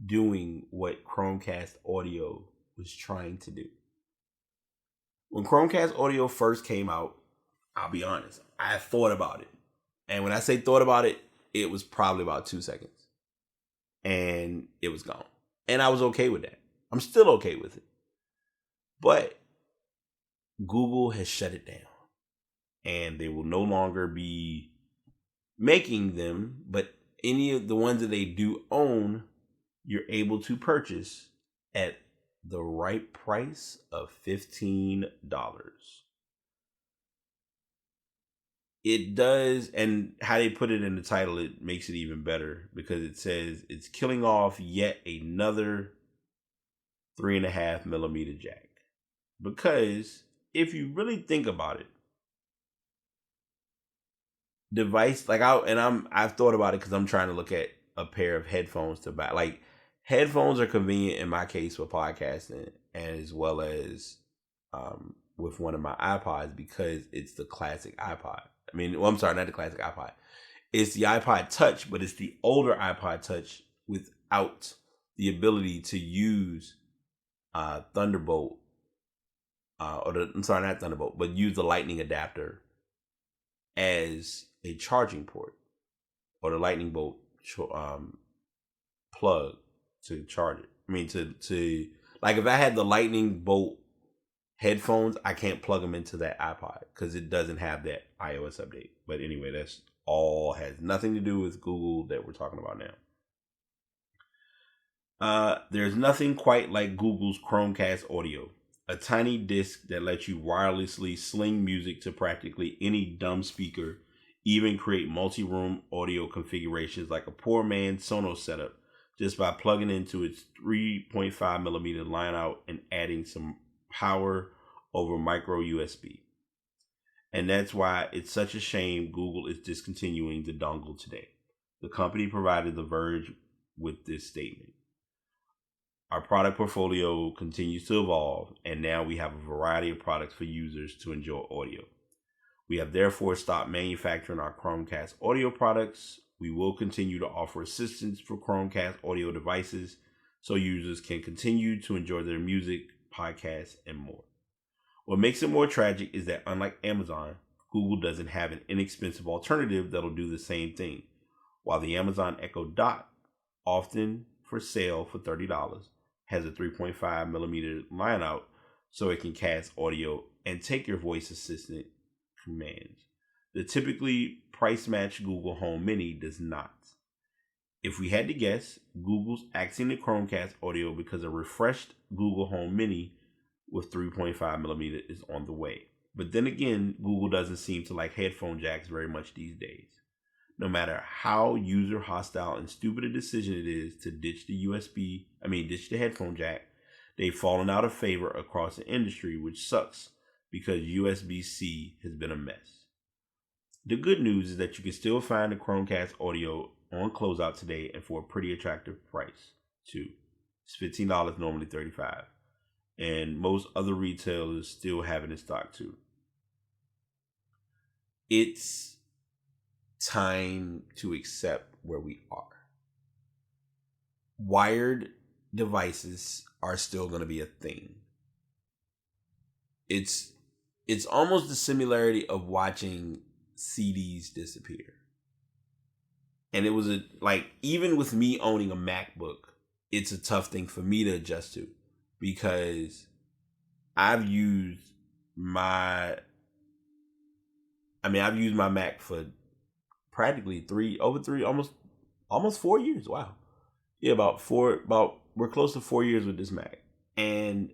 doing what Chromecast Audio was trying to do. When Chromecast Audio first came out, I'll be honest, I thought about it. And when I say thought about it, it was probably about 2 seconds. And it was gone. And I was okay with that. I'm still okay with it. But Google has shut it down. And they will no longer be making them, but any of the ones that they do own, you're able to purchase at the right price of $15. It does, and how they put it in the title, it makes it even better because it says it's killing off yet another 3.5 millimeter jack. Because if you really think about it, device I've thought about it because I'm trying to look at a pair of headphones to buy. Like, headphones are convenient in my case for podcasting, as well as with one of my iPods because it's the classic iPod. I mean, well, I'm sorry, not the classic iPod. It's the iPod Touch, but it's the older iPod Touch without the ability to use Thunderbolt. Not Thunderbolt, but use the Lightning adapter as a charging port, or the Lightning Bolt plug to charge it. I mean, to like, if I had the Lightning Bolt headphones, I can't plug them into that iPod because it doesn't have that iOS update. But anyway, that's all, has nothing to do with Google that we're talking about now. There's nothing quite like Google's Chromecast Audio, a tiny disc that lets you wirelessly sling music to practically any dumb speaker, even create multi-room audio configurations like a poor man's Sonos setup just by plugging into its 3.5 millimeter line out and adding some power over micro USB. And that's why it's such a shame Google is discontinuing the dongle today. The company provided The Verge with this statement. Our product portfolio continues to evolve, and now we have a variety of products for users to enjoy audio. We have therefore stopped manufacturing our Chromecast Audio products. We will continue to offer assistance for Chromecast Audio devices so users can continue to enjoy their music, podcasts, and more. What makes it more tragic is that, unlike Amazon, Google doesn't have an inexpensive alternative that'll do the same thing. While the Amazon Echo Dot, often for sale for $30, has a 3.5 millimeter line out so it can cast audio and take your voice assistant commands. The typically price matched Google Home Mini does not. If we had to guess, Google's axing the Chromecast Audio because a refreshed Google Home Mini with 3.5 millimeter is on the way. But then again, Google doesn't seem to like headphone jacks very much these days. No matter how user hostile and stupid a decision it is to ditch ditch the headphone jack, they've fallen out of favor across the industry, which sucks because USB-C has been a mess. The good news is that you can still find the Chromecast audio on closeout today and for a pretty attractive price too. It's $15, normally $35. And most other retailers still have it in stock too. It's time to accept where we are. Wired devices are still going to be a thing. It's almost the similarity of watching CDs disappear. And it was even with me owning a MacBook, it's a tough thing for me to adjust to because I've used my Mac for practically almost 4 years. Wow. Yeah, we're close to 4 years with this Mac. And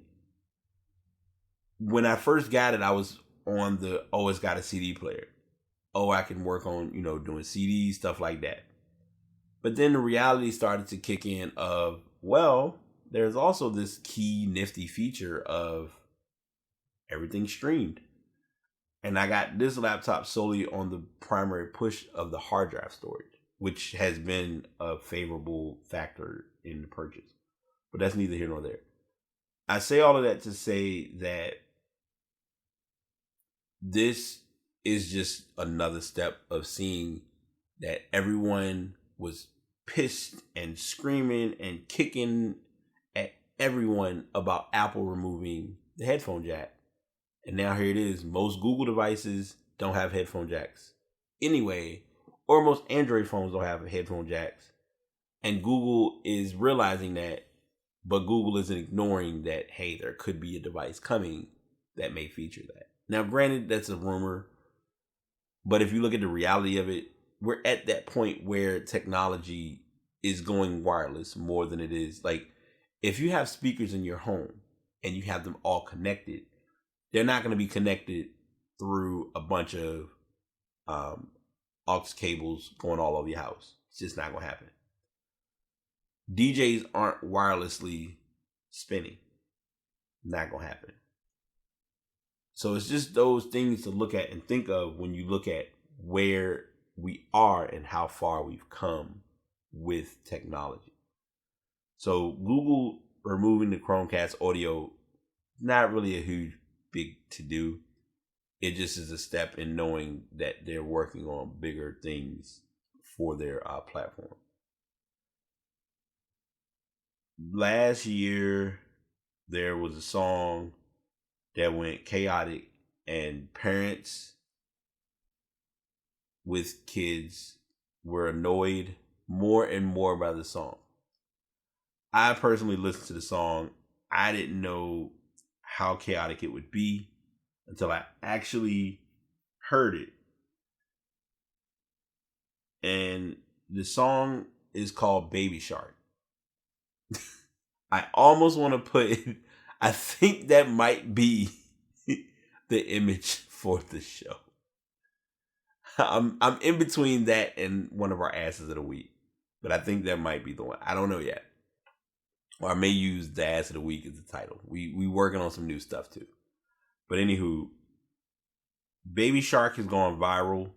when I first got it, I was on it's got a CD player. I can work on, doing CDs, stuff like that. But then the reality started to kick in of, there's also this key nifty feature of everything streamed. And I got this laptop solely on the primary push of the hard drive storage, which has been a favorable factor in the purchase. But that's neither here nor there. I say all of that to say that this is just another step of seeing that everyone was pissed and screaming and kicking at everyone about Apple removing the headphone jack. And now here it is. Most Google devices don't have headphone jacks anyway, or most Android phones don't have headphone jacks. And Google is realizing that, but Google isn't ignoring that, hey, there could be a device coming that may feature that. Now, granted, that's a rumor, but if you look at the reality of it, we're at that point where technology is going wireless more than it is. Like, if you have speakers in your home and you have them all connected, they're not going to be connected through a bunch of aux cables going all over your house. It's just not going to happen. DJs aren't wirelessly spinning. Not going to happen. So it's just those things to look at and think of when you look at where we are and how far we've come with technology. So Google removing the Chromecast audio, not really a huge big to do. It just is a step in knowing that they're working on bigger things for their platform. Last year, there was a song that went chaotic, and parents with kids were annoyed more and more by the song. I personally listened to the song. I didn't know how chaotic it would be until I actually heard it. And the song is called Baby Shark. I almost want to put I think that might be the image for the show. I'm in between that and one of our asses of the week, but I think that might be the one. I don't know yet. Or I may use the ass of the week as the title. We working on some new stuff too. But anywho, Baby Shark has gone viral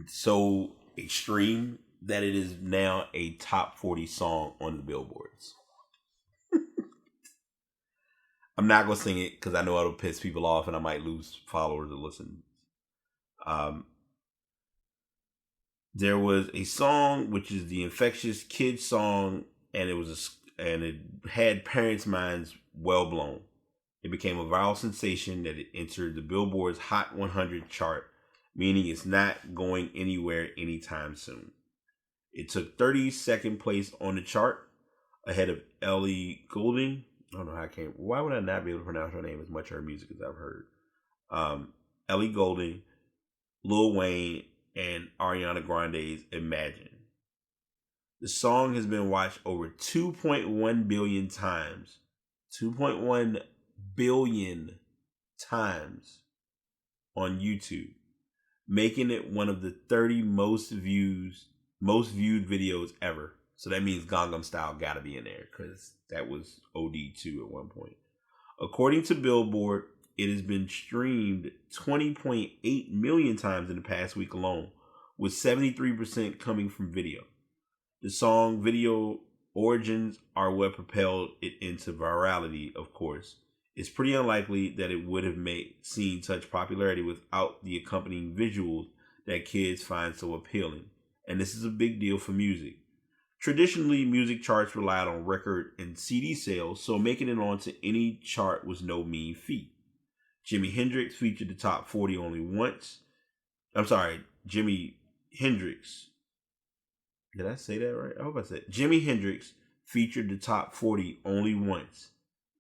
so extreme that it is now a top 40 song on the billboards. I'm not going to sing it because I know it'll piss people off and I might lose followers or listen. There was a song, which is the Infectious Kids song, and it had parents' minds well blown. It became a viral sensation that it entered the Billboard's Hot 100 chart, meaning it's not going anywhere anytime soon. It took 32nd place on the chart, ahead of Ellie Goulding. I don't know how I came. Why would I not be able to pronounce her name as much of her music as I've heard? Ellie Goulding, Lil Wayne, and Ariana Grande's Imagine. The song has been watched over 2.1 billion times. 2.1 billion times on YouTube, making it one of the 30 most viewed videos ever. So that means Gangnam Style gotta be in there because that was OD2 at one point. According to Billboard, it has been streamed 20.8 million times in the past week alone, with 73% coming from video. The song video origins are what propelled it into virality, of course. It's pretty unlikely that it would have seen such popularity without the accompanying visuals that kids find so appealing. And this is a big deal for music. Traditionally, music charts relied on record and CD sales, so making it onto any chart was no mean feat. Jimi Hendrix featured the top 40 only once. Jimi Hendrix. Did I say that right? I hope I said Jimi Hendrix featured the top 40 only once.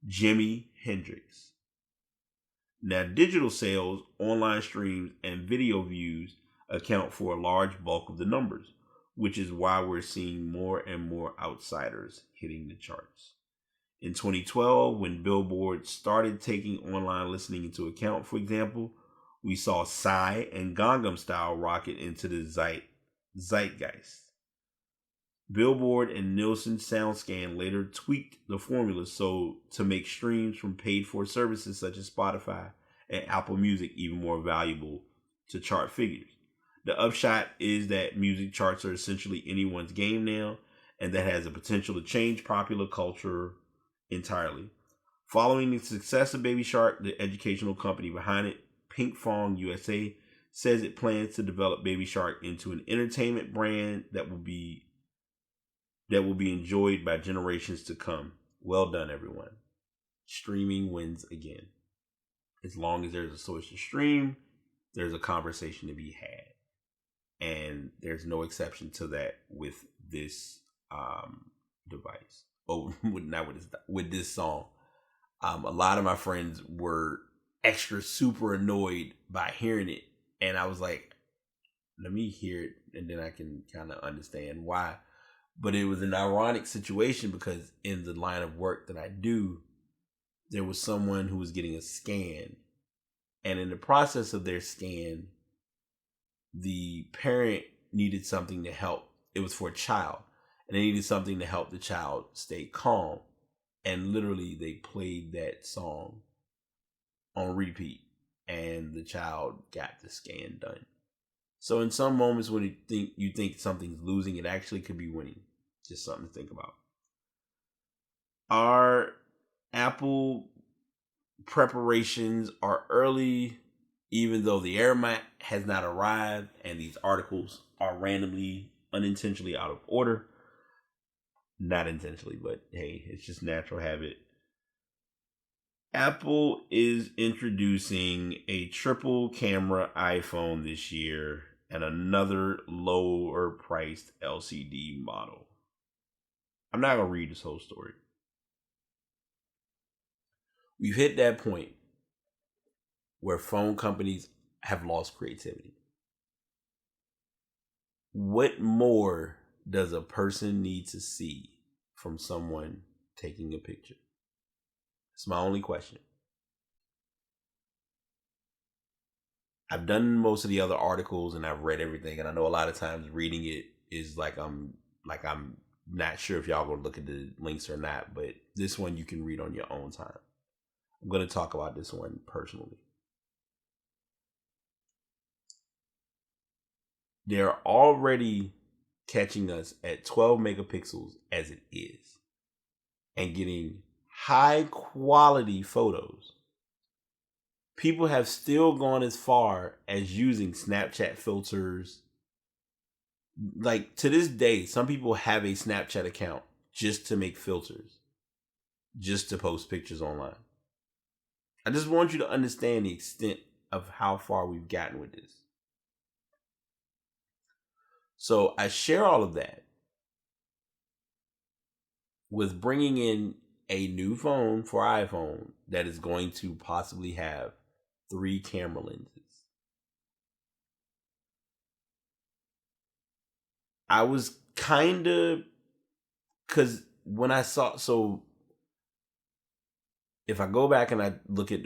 Jimi Hendrix. Now, digital sales, online streams, and video views account for a large bulk of the numbers, which is why we're seeing more and more outsiders hitting the charts. In 2012, when Billboard started taking online listening into account, for example, we saw Psy and Gangnam Style rocket into the zeitgeist. Billboard and Nielsen SoundScan later tweaked the formula so to make streams from paid-for services such as Spotify and Apple Music even more valuable to chart figures. The upshot is that music charts are essentially anyone's game now, and that has the potential to change popular culture entirely. Following the success of Baby Shark, the educational company behind it, Pinkfong USA, says it plans to develop Baby Shark into an entertainment brand that will be enjoyed by generations to come. Well done, everyone. Streaming wins again. As long as there's a source to stream, there's a conversation to be had. And there's no exception to that with this device. Oh, not with this song. A lot of my friends were extra super annoyed by hearing it. And I was like, let me hear it and then I can kind of understand why. But it was an ironic situation because in the line of work that I do, there was someone who was getting a scan. And in the process of their scan, the parent needed something to help. It was for a child. And they needed something to help the child stay calm. And literally they played that song on repeat. And the child got the scan done. So in some moments when you think something's losing, it actually could be winning. Just something to think about. Our Apple preparations are early, even though the AirMac has not arrived and these articles are randomly, unintentionally out of order. Not intentionally, but hey, it's just natural habit. Apple is introducing a triple camera iPhone this year and another lower priced LCD model. I'm not going to read this whole story. We've hit that point where phone companies have lost creativity. What more does a person need to see from someone taking a picture? It's my only question. I've done most of the other articles and I've read everything, and I know a lot of times reading it is like I'm not sure if y'all gonna look at the links or not, but this one you can read on your own time. I'm gonna talk about this one personally. They're already catching us at 12 megapixels as it is and getting high quality photos. People have still gone as far as using Snapchat filters. Like to this day, some people have a Snapchat account just to make filters, just to post pictures online. I just want you to understand the extent of how far we've gotten with this. So I share all of that with bringing in a new phone for iPhone that is going to possibly have 3 camera lenses. I was kind of, because when I saw, so if I go back and I look at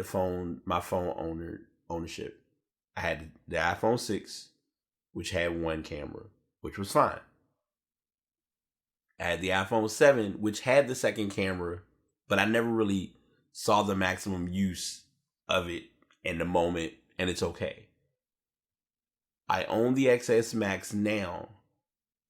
my phone ownership, I had the iPhone 6, which had one camera, which was fine. I had the iPhone 7, which had the second camera, but I never really saw the maximum use of it in the moment, and it's okay. I own the XS Max now,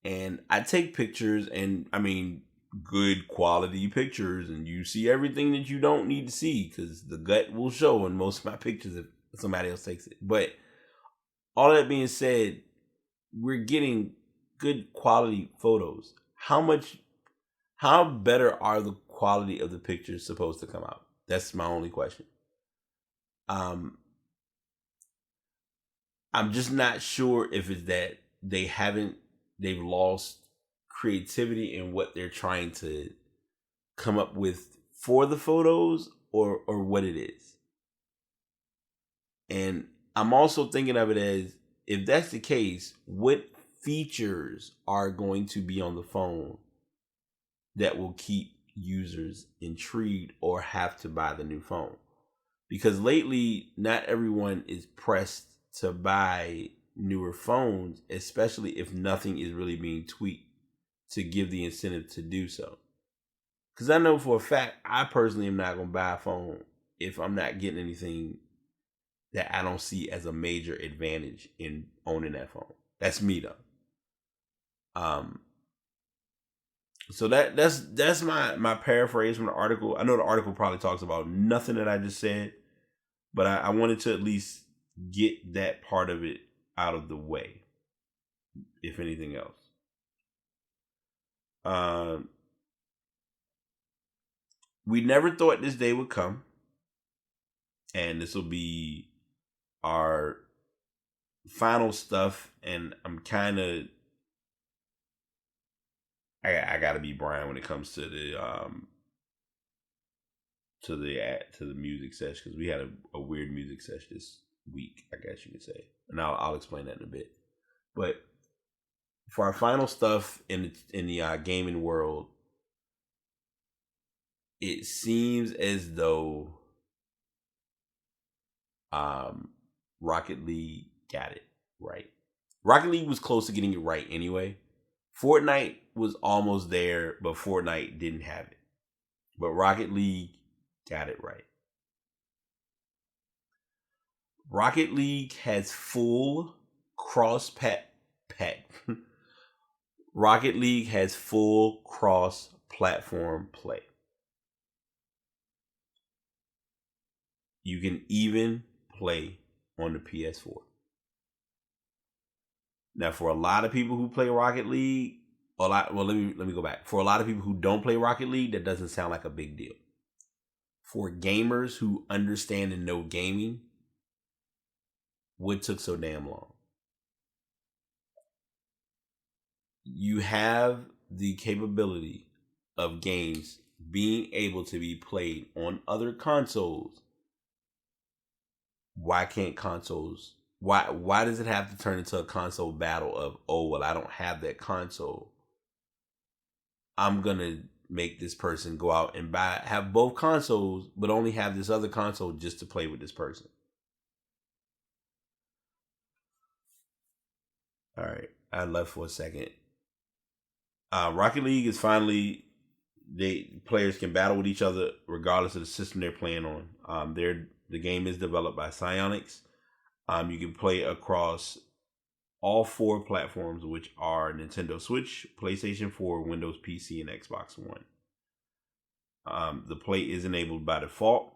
and I take pictures, and I mean, good quality pictures, and you see everything that you don't need to see because the gut will show in most of my pictures if somebody else takes it. But all that being said, we're getting good quality photos. How better are the quality of the pictures supposed to come out? That's my only question. I'm just not sure if it's that they've lost creativity in what they're trying to come up with for the photos, or what it is. And I'm also thinking of it as, if that's the case, what features are going to be on the phone that will keep users intrigued or have to buy the new phone? Because lately, not everyone is pressed to buy newer phones, especially if nothing is really being tweaked to give the incentive to do so. Because I know for a fact, I personally am not going to buy a phone if I'm not getting anything that I don't see as a major advantage in owning that phone. That's me though. So that's my paraphrase from the article. I know the article probably talks about nothing that I just said, but I wanted to at least get that part of it out of the way, if anything else. We never thought this day would come, and this will be our final stuff. And I'm kind of, I gotta be Brian when it comes to the music session, because we had a weird music session this week, I guess you could say, and I'll explain that in a bit. But for our final stuff in the gaming world, it seems as though Rocket League got it right. Rocket League was close to getting it right anyway. Fortnite was almost there, but Fortnite didn't have it. But Rocket League got it right. Rocket League has full Rocket League has full cross-platform play. You can even play on the PS4. Now, for a lot of people who play Rocket League, let me go back. For a lot of people who don't play Rocket League, that doesn't sound like a big deal. For gamers who understand and know gaming, what took so damn long? You have the capability of games being able to be played on other consoles. Why can't consoles? Why does it have to turn into a console battle of, oh, well, I don't have that console, I'm gonna make this person go out and have both consoles, but only have this other console just to play with this person? All right, I left for a second. Rocket League is finally, players can battle with each other regardless of the system they're playing on. The game is developed by Psyonix. You can play across all 4 platforms, which are Nintendo Switch, PlayStation 4, Windows PC, and Xbox One. The play is enabled by default.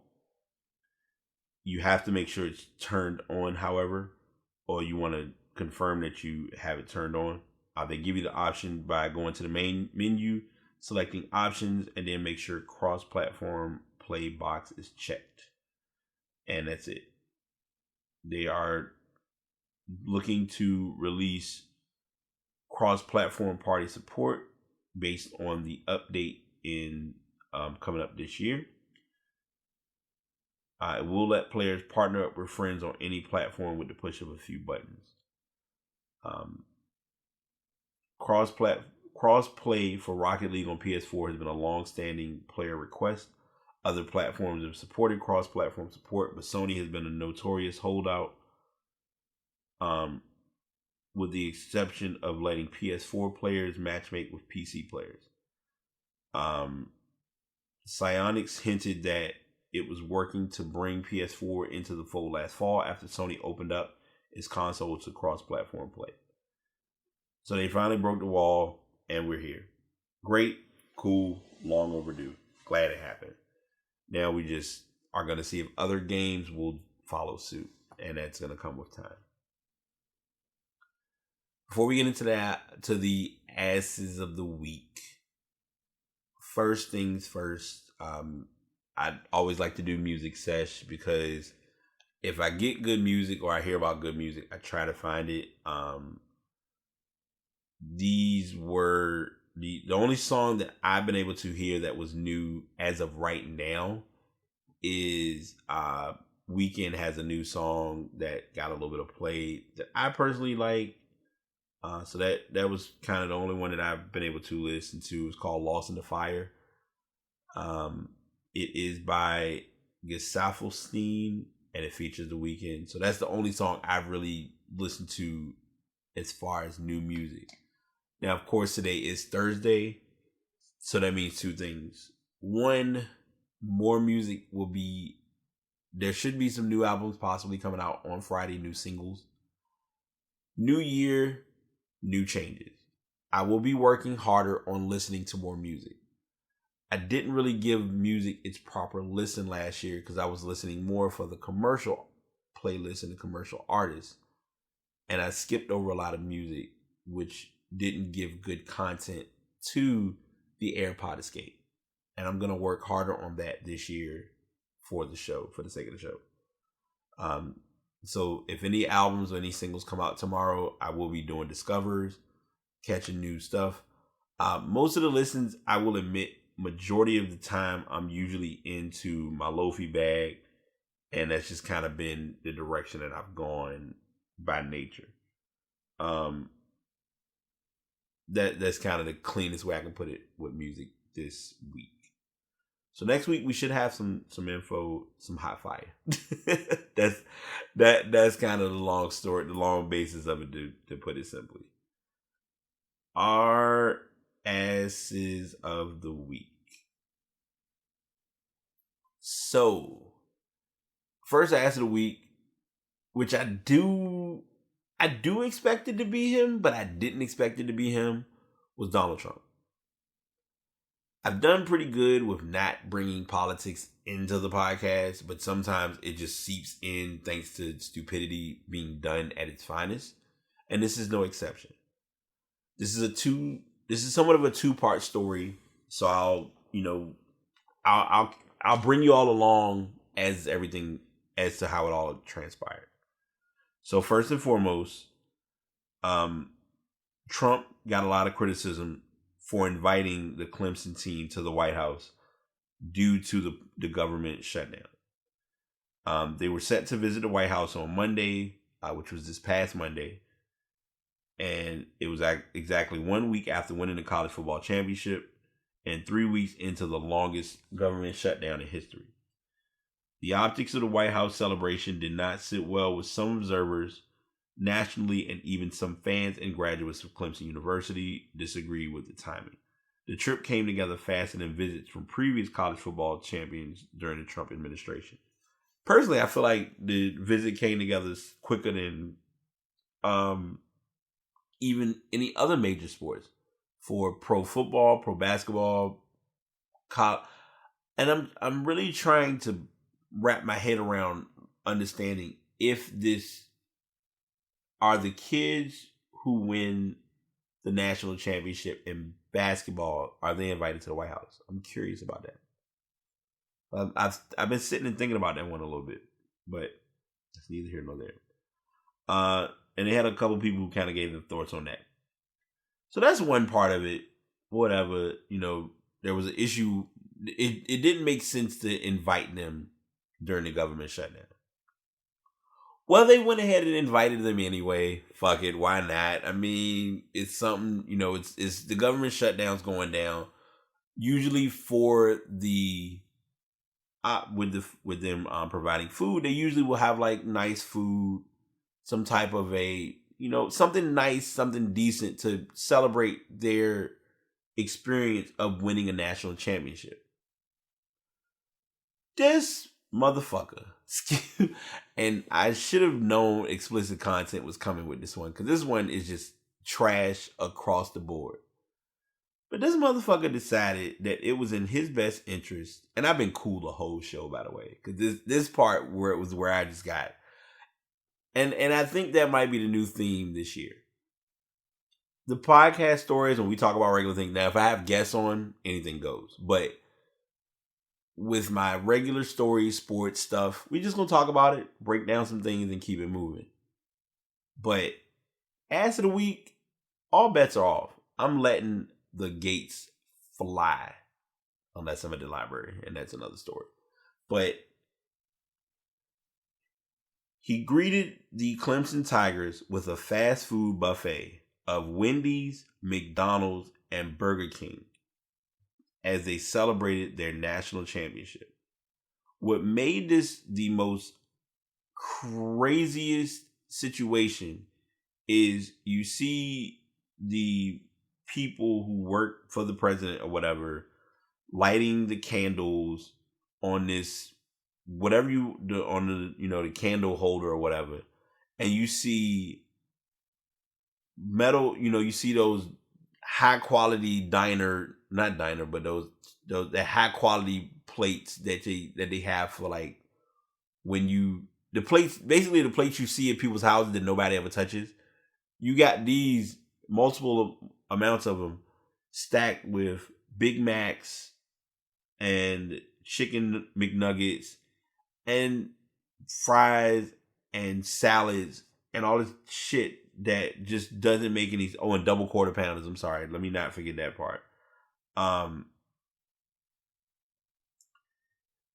You have to make sure it's turned on, however, or you want to confirm that you have it turned on. They give you the option by going to the main menu, selecting options, and then make sure cross-platform play box is checked. And that's it. They are looking to release cross-platform party support based on the update in coming up this year. It will let players partner up with friends on any platform with the push of a few buttons. Cross-play for Rocket League on PS4 has been a long-standing player request. Other platforms have supported cross-platform support, but Sony has been a notorious holdout. With the exception of letting PS4 players matchmake with PC players. Psyonix hinted that it was working to bring PS4 into the fold last fall after Sony opened up its console to cross-platform play. So they finally broke the wall, and we're here. Great, cool, long overdue. Glad it happened. Now we just are going to see if other games will follow suit, and that's going to come with time. Before we get into that, to the asses of the week. First things first, I always like to do music sesh because if I get good music or I hear about good music, I try to find it. These were the only song that I've been able to hear that was new as of right now is Weeknd has a new song that got a little bit of play that I personally like. So that was kind of the only one that I've been able to listen to. It's called Lost in the Fire. It is by Gesaffelstein and it features The Weeknd. So that's the only song I've really listened to as far as new music. Now, of course, today is Thursday. So that means two things. One, more music will be... There should be some new albums possibly coming out on Friday, new singles. New year, new changes. I will be working harder on listening to more music. I didn't really give music its proper listen last year because I was listening more for the commercial playlist and the commercial artists. And I skipped over a lot of music, which didn't give good content to the AirPod Escape. And I'm going to work harder on that this year for the show, for the sake of the show. So if any albums or any singles come out tomorrow, I will be doing discovers, catching new stuff. Most of the listens, I will admit, majority of the time, I'm usually into my Lo-Fi bag. And that's just kind of been the direction that I've gone by nature. That's kind of the cleanest way I can put it with music this week. So next week we should have some info, some hot fire. that's kind of the long story, the long basis of it, to put it simply. Our asses of the week. So, first ass of the week, which I do expect it to be him, but I didn't expect it to be him, was Donald Trump. I've done pretty good with not bringing politics into the podcast, but sometimes it just seeps in thanks to stupidity being done at its finest. And this is no exception. This is somewhat of a two-part story. So I'll bring you all along as to how it all transpired. So first and foremost, Trump got a lot of criticism for inviting the Clemson team to the White House due to the government shutdown. They were set to visit the White House on Monday, which was this past Monday. And it was exactly 1 week after winning the college football championship and 3 weeks into the longest government shutdown in history. The optics of the White House celebration did not sit well with some observers nationally, and even some fans and graduates of Clemson University disagree with the timing. The trip came together faster than visits from previous college football champions during the Trump administration. Personally, I feel like the visit came together quicker than even any other major sports for pro football, pro basketball, and I'm really trying to wrap my head around understanding if this are the kids who win the national championship in basketball, are they invited to the White House? I'm curious about that. I've been sitting and thinking about that one a little bit, but it's neither here nor there. And they had a couple people who kind of gave their thoughts on that. So that's one part of it. Whatever, there was an issue. It didn't make sense to invite them during the government shutdown. Well, they went ahead and invited them anyway. Fuck it, why not? I mean, it's something, it's the government shutdown's going down. Usually for the with them providing food, they usually will have like nice food, some type of a something nice, something decent to celebrate their experience of winning a national championship. This motherfucker, and I should have known explicit content was coming with this one, because this one is just trash across the board. But this motherfucker decided that it was in his best interest, and I've been cool the whole show, by the way, because this part where it was where I just got, and I think that might be the new theme this year. The podcast stories, when we talk about regular things, now if I have guests on, anything goes. But with my regular stories, sports stuff, we just gonna talk about it, break down some things, and keep it moving. But Ass of the Week, all bets are off. I'm letting the gates fly, unless I'm at the library, and that's another story. But he greeted the Clemson Tigers with a fast food buffet of Wendy's, McDonald's, and Burger King as they celebrated their national championship. What made this the most craziest situation is you see the people who work for the president or whatever lighting the candles on this the candle holder or whatever, and you see metal, you see those high quality that high quality plates that they have for like when the plates you see at people's houses that nobody ever touches. You got these multiple amounts of them stacked with Big Macs and chicken McNuggets and fries and salads and all this shit that just doesn't make any. Oh, and double quarter pounders. I'm sorry. Let me not forget that part.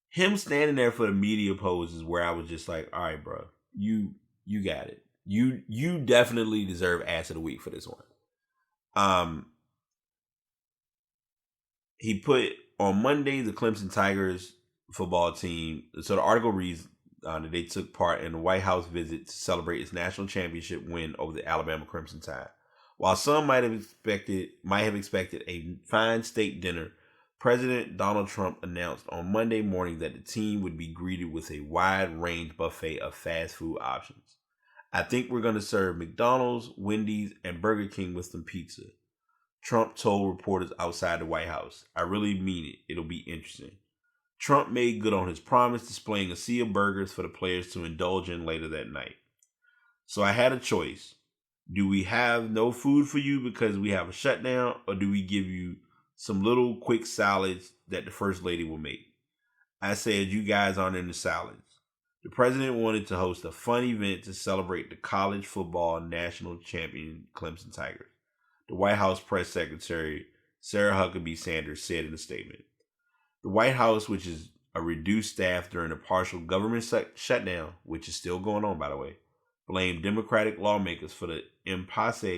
Him standing there for the media pose is where I was just like, all right, bro, you got it. You definitely deserve Ass of the Week for this one. He put on Monday the Clemson Tigers football team. So the article reads that they took part in the White House visit to celebrate its national championship win over the Alabama Crimson Tide. While some might have expected a fine steak dinner, President Donald Trump announced on Monday morning that the team would be greeted with a wide-range buffet of fast food options. I think we're going to serve McDonald's, Wendy's, and Burger King with some pizza, Trump told reporters outside the White House. I really mean it. It'll be interesting. Trump made good on his promise, displaying a sea of burgers for the players to indulge in later that night. So I had a choice. Do we have no food for you because we have a shutdown, or do we give you some little quick salads that the First Lady will make? I said, you guys aren't into salads. The president wanted to host a fun event to celebrate the college football national champion Clemson Tigers, the White House press secretary Sarah Huckabee Sanders said in a statement. The White House, which is a reduced staff during a partial government shutdown, which is still going on, by the way, blamed Democratic lawmakers for the impasse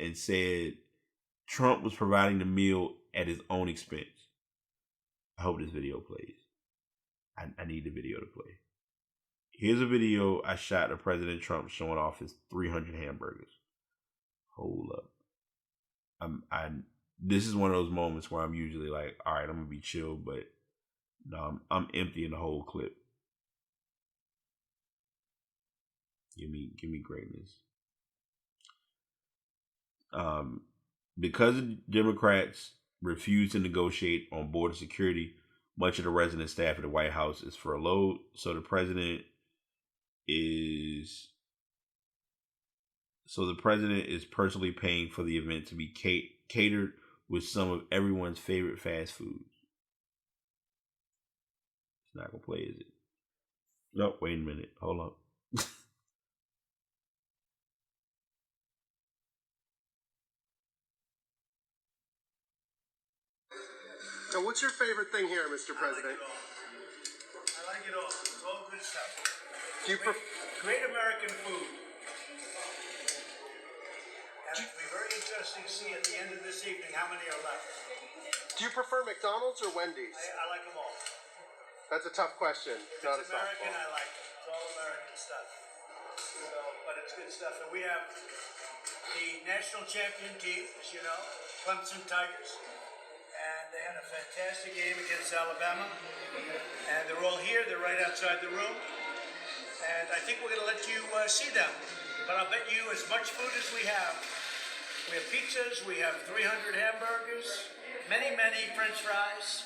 and said Trump was providing the meal at his own expense. I hope this video plays. I need the video to play. Here's a video I shot of President Trump showing off his 300 hamburgers. Hold up. This is one of those moments where I'm usually like, all right, I'm gonna be chill, but no, I'm emptying the whole clip. Give me greatness. Because the Democrats refused to negotiate on border security, much of the resident staff at the White House is furloughed. So the president is personally paying for the event to be catered with some of everyone's favorite fast foods. It's not gonna play, is it? No, wait a minute. Hold on. So what's your favorite thing here, Mr. President? I like it all. It's all good stuff. Do you Great American food. And it'll be very interesting to see at the end of this evening how many are left. Do you prefer McDonald's or Wendy's? I like them all. That's a tough question. Not a It's American, softball. I like it. It's all American stuff. So, but it's good stuff. And we have the national champion team, as you know, Clemson Tigers. And they had a fantastic game against Alabama. And they're all here. They're right outside the room. And I think we're going to let you see them. But I'll bet you as much food as we have pizzas, we have 300 hamburgers, many French fries,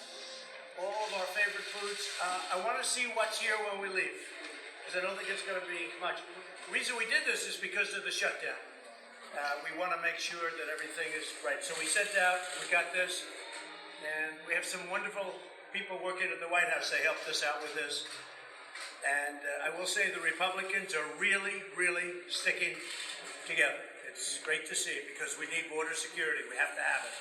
all of our favorite foods. I want to see what's here when we leave, because I don't think it's going to be much. The reason we did this is because of the shutdown. We want to make sure that everything is right. So we sent out, we got this, and we have some wonderful people working at the White House. They helped us out with this. And I will say the Republicans are really sticking together. It's great to see because we need border security. We have to have it.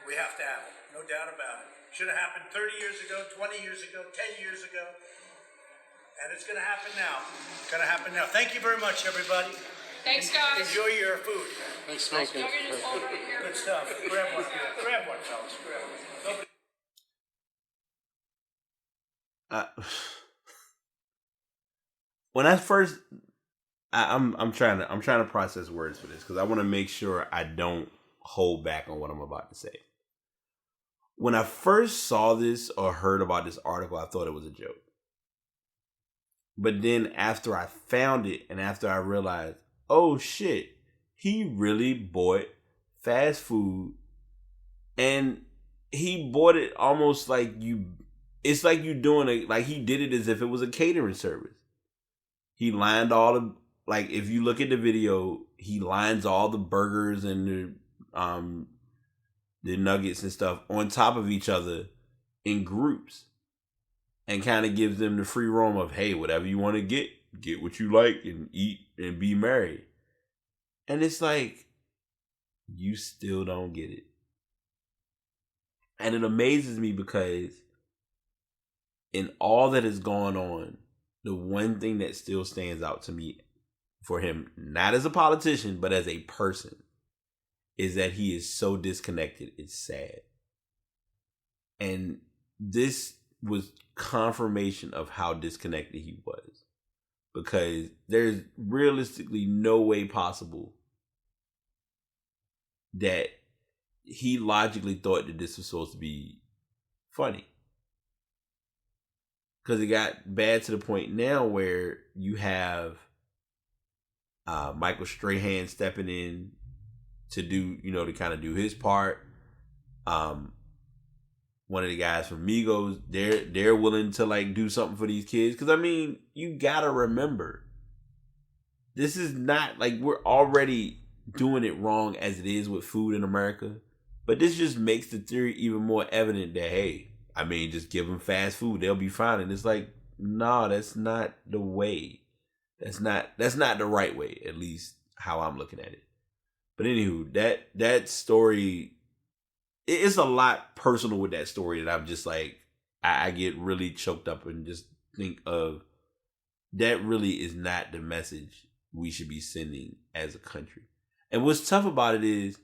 We have to have it. No doubt about it. Should have happened 30 years ago, 20 years ago, 10 years ago. And it's going to happen now. It's going to happen now. Thank you very much, everybody. Thanks, guys. Enjoy your food. Y'all can just hold right here. Good stuff. Grab one. Grab one, fellas. Grab one. When I first, I'm trying to process words for this because I want to make sure I don't hold back on what I'm about to say. When I first saw this or heard about this article, I thought it was a joke. But then after I found it and after I realized, oh shit, he really bought fast food and he bought it almost like it's like you doing it, like he did it as if it was a catering service. He lined all the, like if you look at the video, he lines all the burgers and the nuggets and stuff on top of each other in groups and kind of gives them the free roam of, hey, whatever you want to get what you like and eat and be merry. And it's like, you still don't get it. And it amazes me because in all that is going on, the one thing that still stands out to me for him, not as a politician, but as a person, is that he is so disconnected. It's sad. And this was confirmation of how disconnected he was. Because there's realistically no way possible that he logically thought that this was supposed to be funny. Because it got bad to the point now where you have Michael Strahan stepping in to do, to kind of do his part. One of the guys from Migos, they're willing to like do something for these kids. Because I mean, you gotta remember, this is not like we're already doing it wrong as it is with food in America. But this just makes the theory even more evident that, hey, I mean, just give them fast food, they'll be fine. And it's like, no, that's not the way. That's not the right way, at least how I'm looking at it. But anywho, that story, it's a lot personal with that story that I'm just like, I get really choked up and just think of, that really is not the message we should be sending as a country. And what's tough about it is,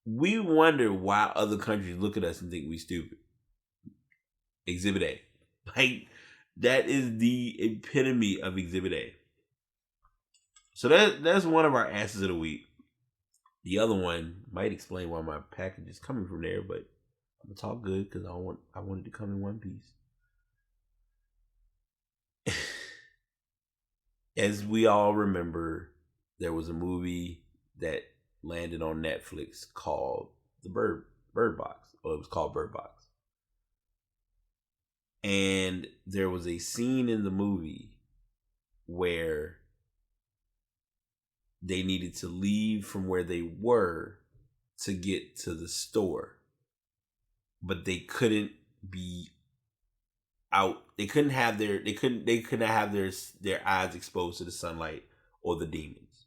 we wonder why other countries look at us and think we stupid. Exhibit A. Like, that is the epitome of Exhibit A. So that's one of our asses of the week. The other one might explain why my package is coming from there, but I'm gonna talk good because I want it to come in one piece. As we all remember, there was a movie that landed on Netflix called The Bird Box. Or it was called Bird Box. And there was a scene in the movie where they needed to leave from where they were to get to the store. But they couldn't be out. They couldn't have their eyes exposed to the sunlight or the demons.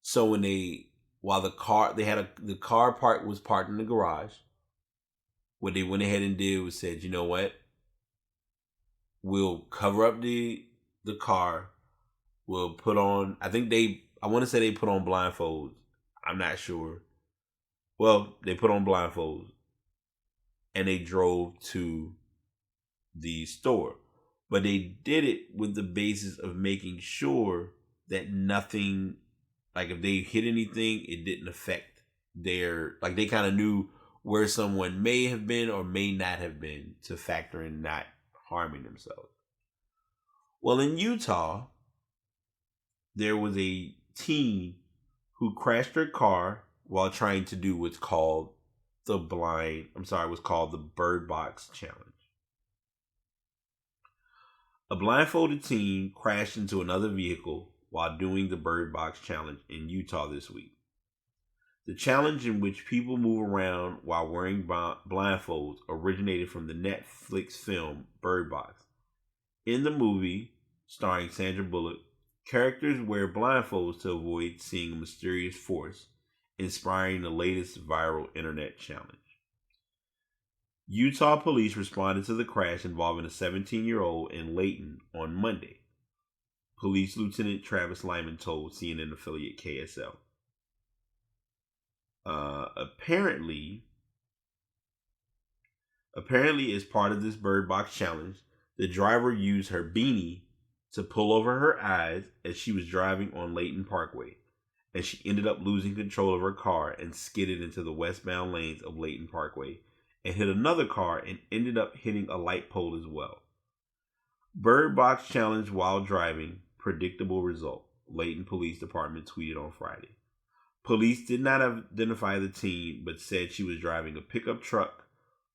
So when the car park was parked in the garage, what they went ahead and did was said, you know what? We'll cover up the car. We'll put on, I want to say they put on blindfolds. I'm not sure. Well, they put on blindfolds and they drove to the store. But they did it with the basis of making sure that nothing, like if they hit anything, it didn't affect their, like they kind of knew where someone may have been or may not have been to factor in not harming themselves. Well, in Utah, there was a teen who crashed her car while trying to do what's called the Bird Box Challenge. A blindfolded teen crashed into another vehicle while doing the Bird Box Challenge in Utah this week. The challenge, in which people move around while wearing blindfolds, originated from the Netflix film Bird Box. In the movie, starring Sandra Bullock, characters wear blindfolds to avoid seeing a mysterious force, inspiring the latest viral internet challenge. Utah police responded to the crash involving a 17-year-old in Layton on Monday. Police Lieutenant Travis Lyman told CNN affiliate KSL. Apparently, as part of this Bird Box Challenge, the driver used her beanie to pull over her eyes as she was driving on Layton Parkway, and she ended up losing control of her car and skidded into the westbound lanes of Layton Parkway and hit another car and ended up hitting a light pole as well. Bird Box Challenge while driving, predictable result, Layton Police Department tweeted on Friday. Police did not identify the teen, but said she was driving a pickup truck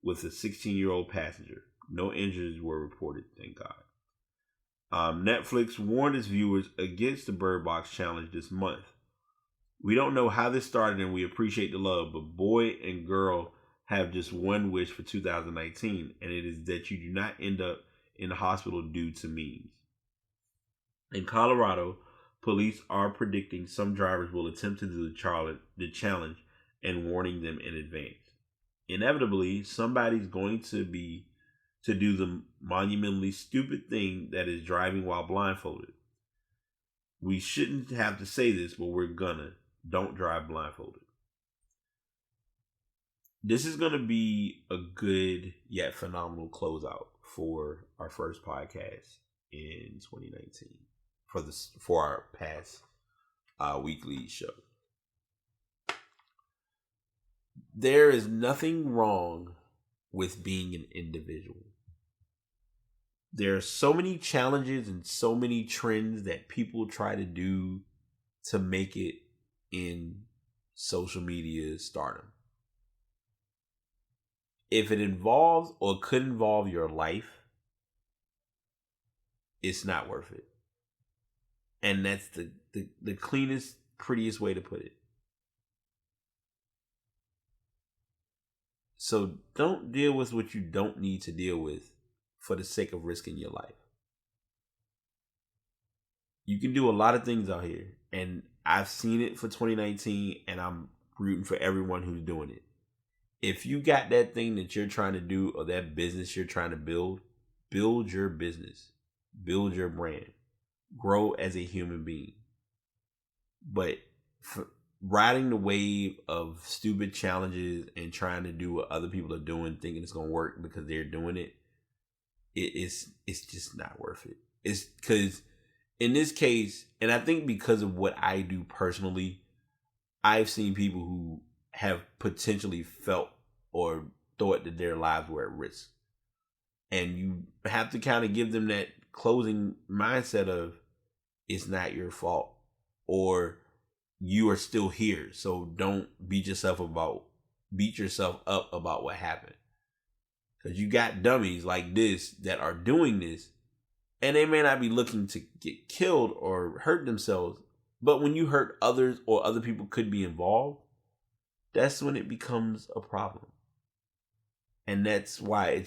with a 16-year-old passenger. No injuries were reported, thank God. Netflix warned its viewers against the Bird Box Challenge this month. We don't know how this started and we appreciate the love, but boy and girl have just one wish for 2019, and it is that you do not end up in the hospital due to memes. In Colorado, police are predicting some drivers will attempt to do the challenge and warning them in advance. Inevitably, somebody's going to do the monumentally stupid thing that is driving while blindfolded. We shouldn't have to say this, but we're gonna. Don't drive blindfolded. This is going to be a good yet phenomenal closeout for our first podcast in 2019 for our past weekly show. There is nothing wrong with being an individual. There are so many challenges and so many trends that people try to do to make it in social media stardom. If it involves or could involve your life, it's not worth it. And that's the cleanest, prettiest way to put it. So don't deal with what you don't need to deal with for the sake of risking your life. You can do a lot of things out here, and I've seen it for 2019, and I'm rooting for everyone who's doing it. If you got that thing that you're trying to do or that business you're trying to build your business, build your brand, grow as a human being. But riding the wave of stupid challenges and trying to do what other people are doing, thinking it's going to work because they're doing it, it's just not worth it. It's because in this case, and I think because of what I do personally, I've seen people who have potentially felt or thought that their lives were at risk. And you have to kind of give them that closing mindset of it's not your fault or you are still here. So don't beat yourself up about what happened. Because you got dummies like this that are doing this and they may not be looking to get killed or hurt themselves. But when you hurt others or other people could be involved, that's when it becomes a problem. And that's why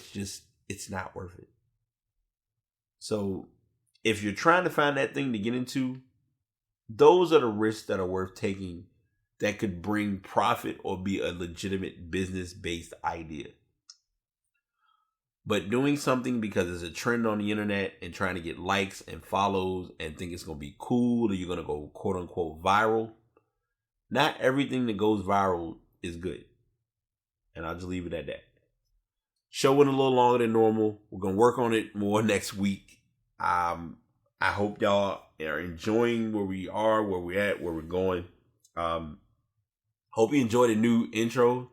it's not worth it. So if you're trying to find that thing to get into, those are the risks that are worth taking that could bring profit or be a legitimate business-based idea. But doing something because it's a trend on the internet and trying to get likes and follows and think it's going to be cool or you're going to go quote unquote viral, not everything that goes viral is good. And I'll just leave it at that. Show went a little longer than normal. We're going to work on it more next week. I hope y'all are enjoying where we are, where we're at, where we're going. Hope you enjoyed the new intro.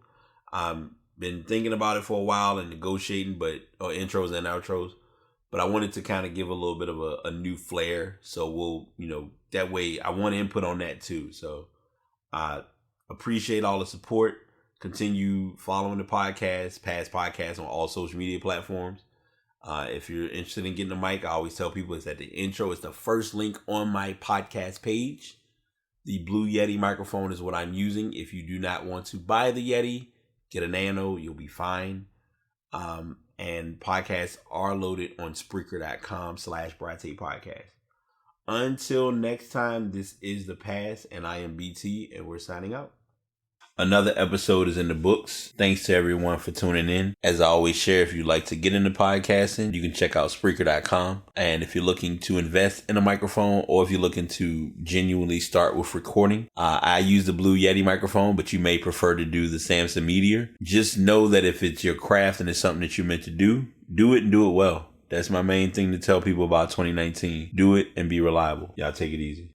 Been thinking about it for a while and negotiating, intros and outros. But I wanted to kind of give a little bit of a new flair. So we'll, that way I want input on that too. So I appreciate all the support. Continue following the podcast, past podcasts on all social media platforms. If you're interested in getting a mic, I always tell people it's at the intro. It's the first link on my podcast page. The Blue Yeti microphone is what I'm using. If you do not want to buy the Yeti, get a Nano, you'll be fine. And podcasts are loaded on Spreaker.com/Brate Podcast. Until next time, this is The Pass, and I am BT, and we're signing out. Another episode is in the books. Thanks to everyone for tuning in. As I always share, if you'd like to get into podcasting, you can check out Spreaker.com. And if you're looking to invest in a microphone, or if you're looking to genuinely start with recording, I use the Blue Yeti microphone, but you may prefer to do the Samson Meteor. Just know that if it's your craft and it's something that you're meant to do it and do it well. That's my main thing to tell people about 2019. Do it and be reliable. Y'all take it easy.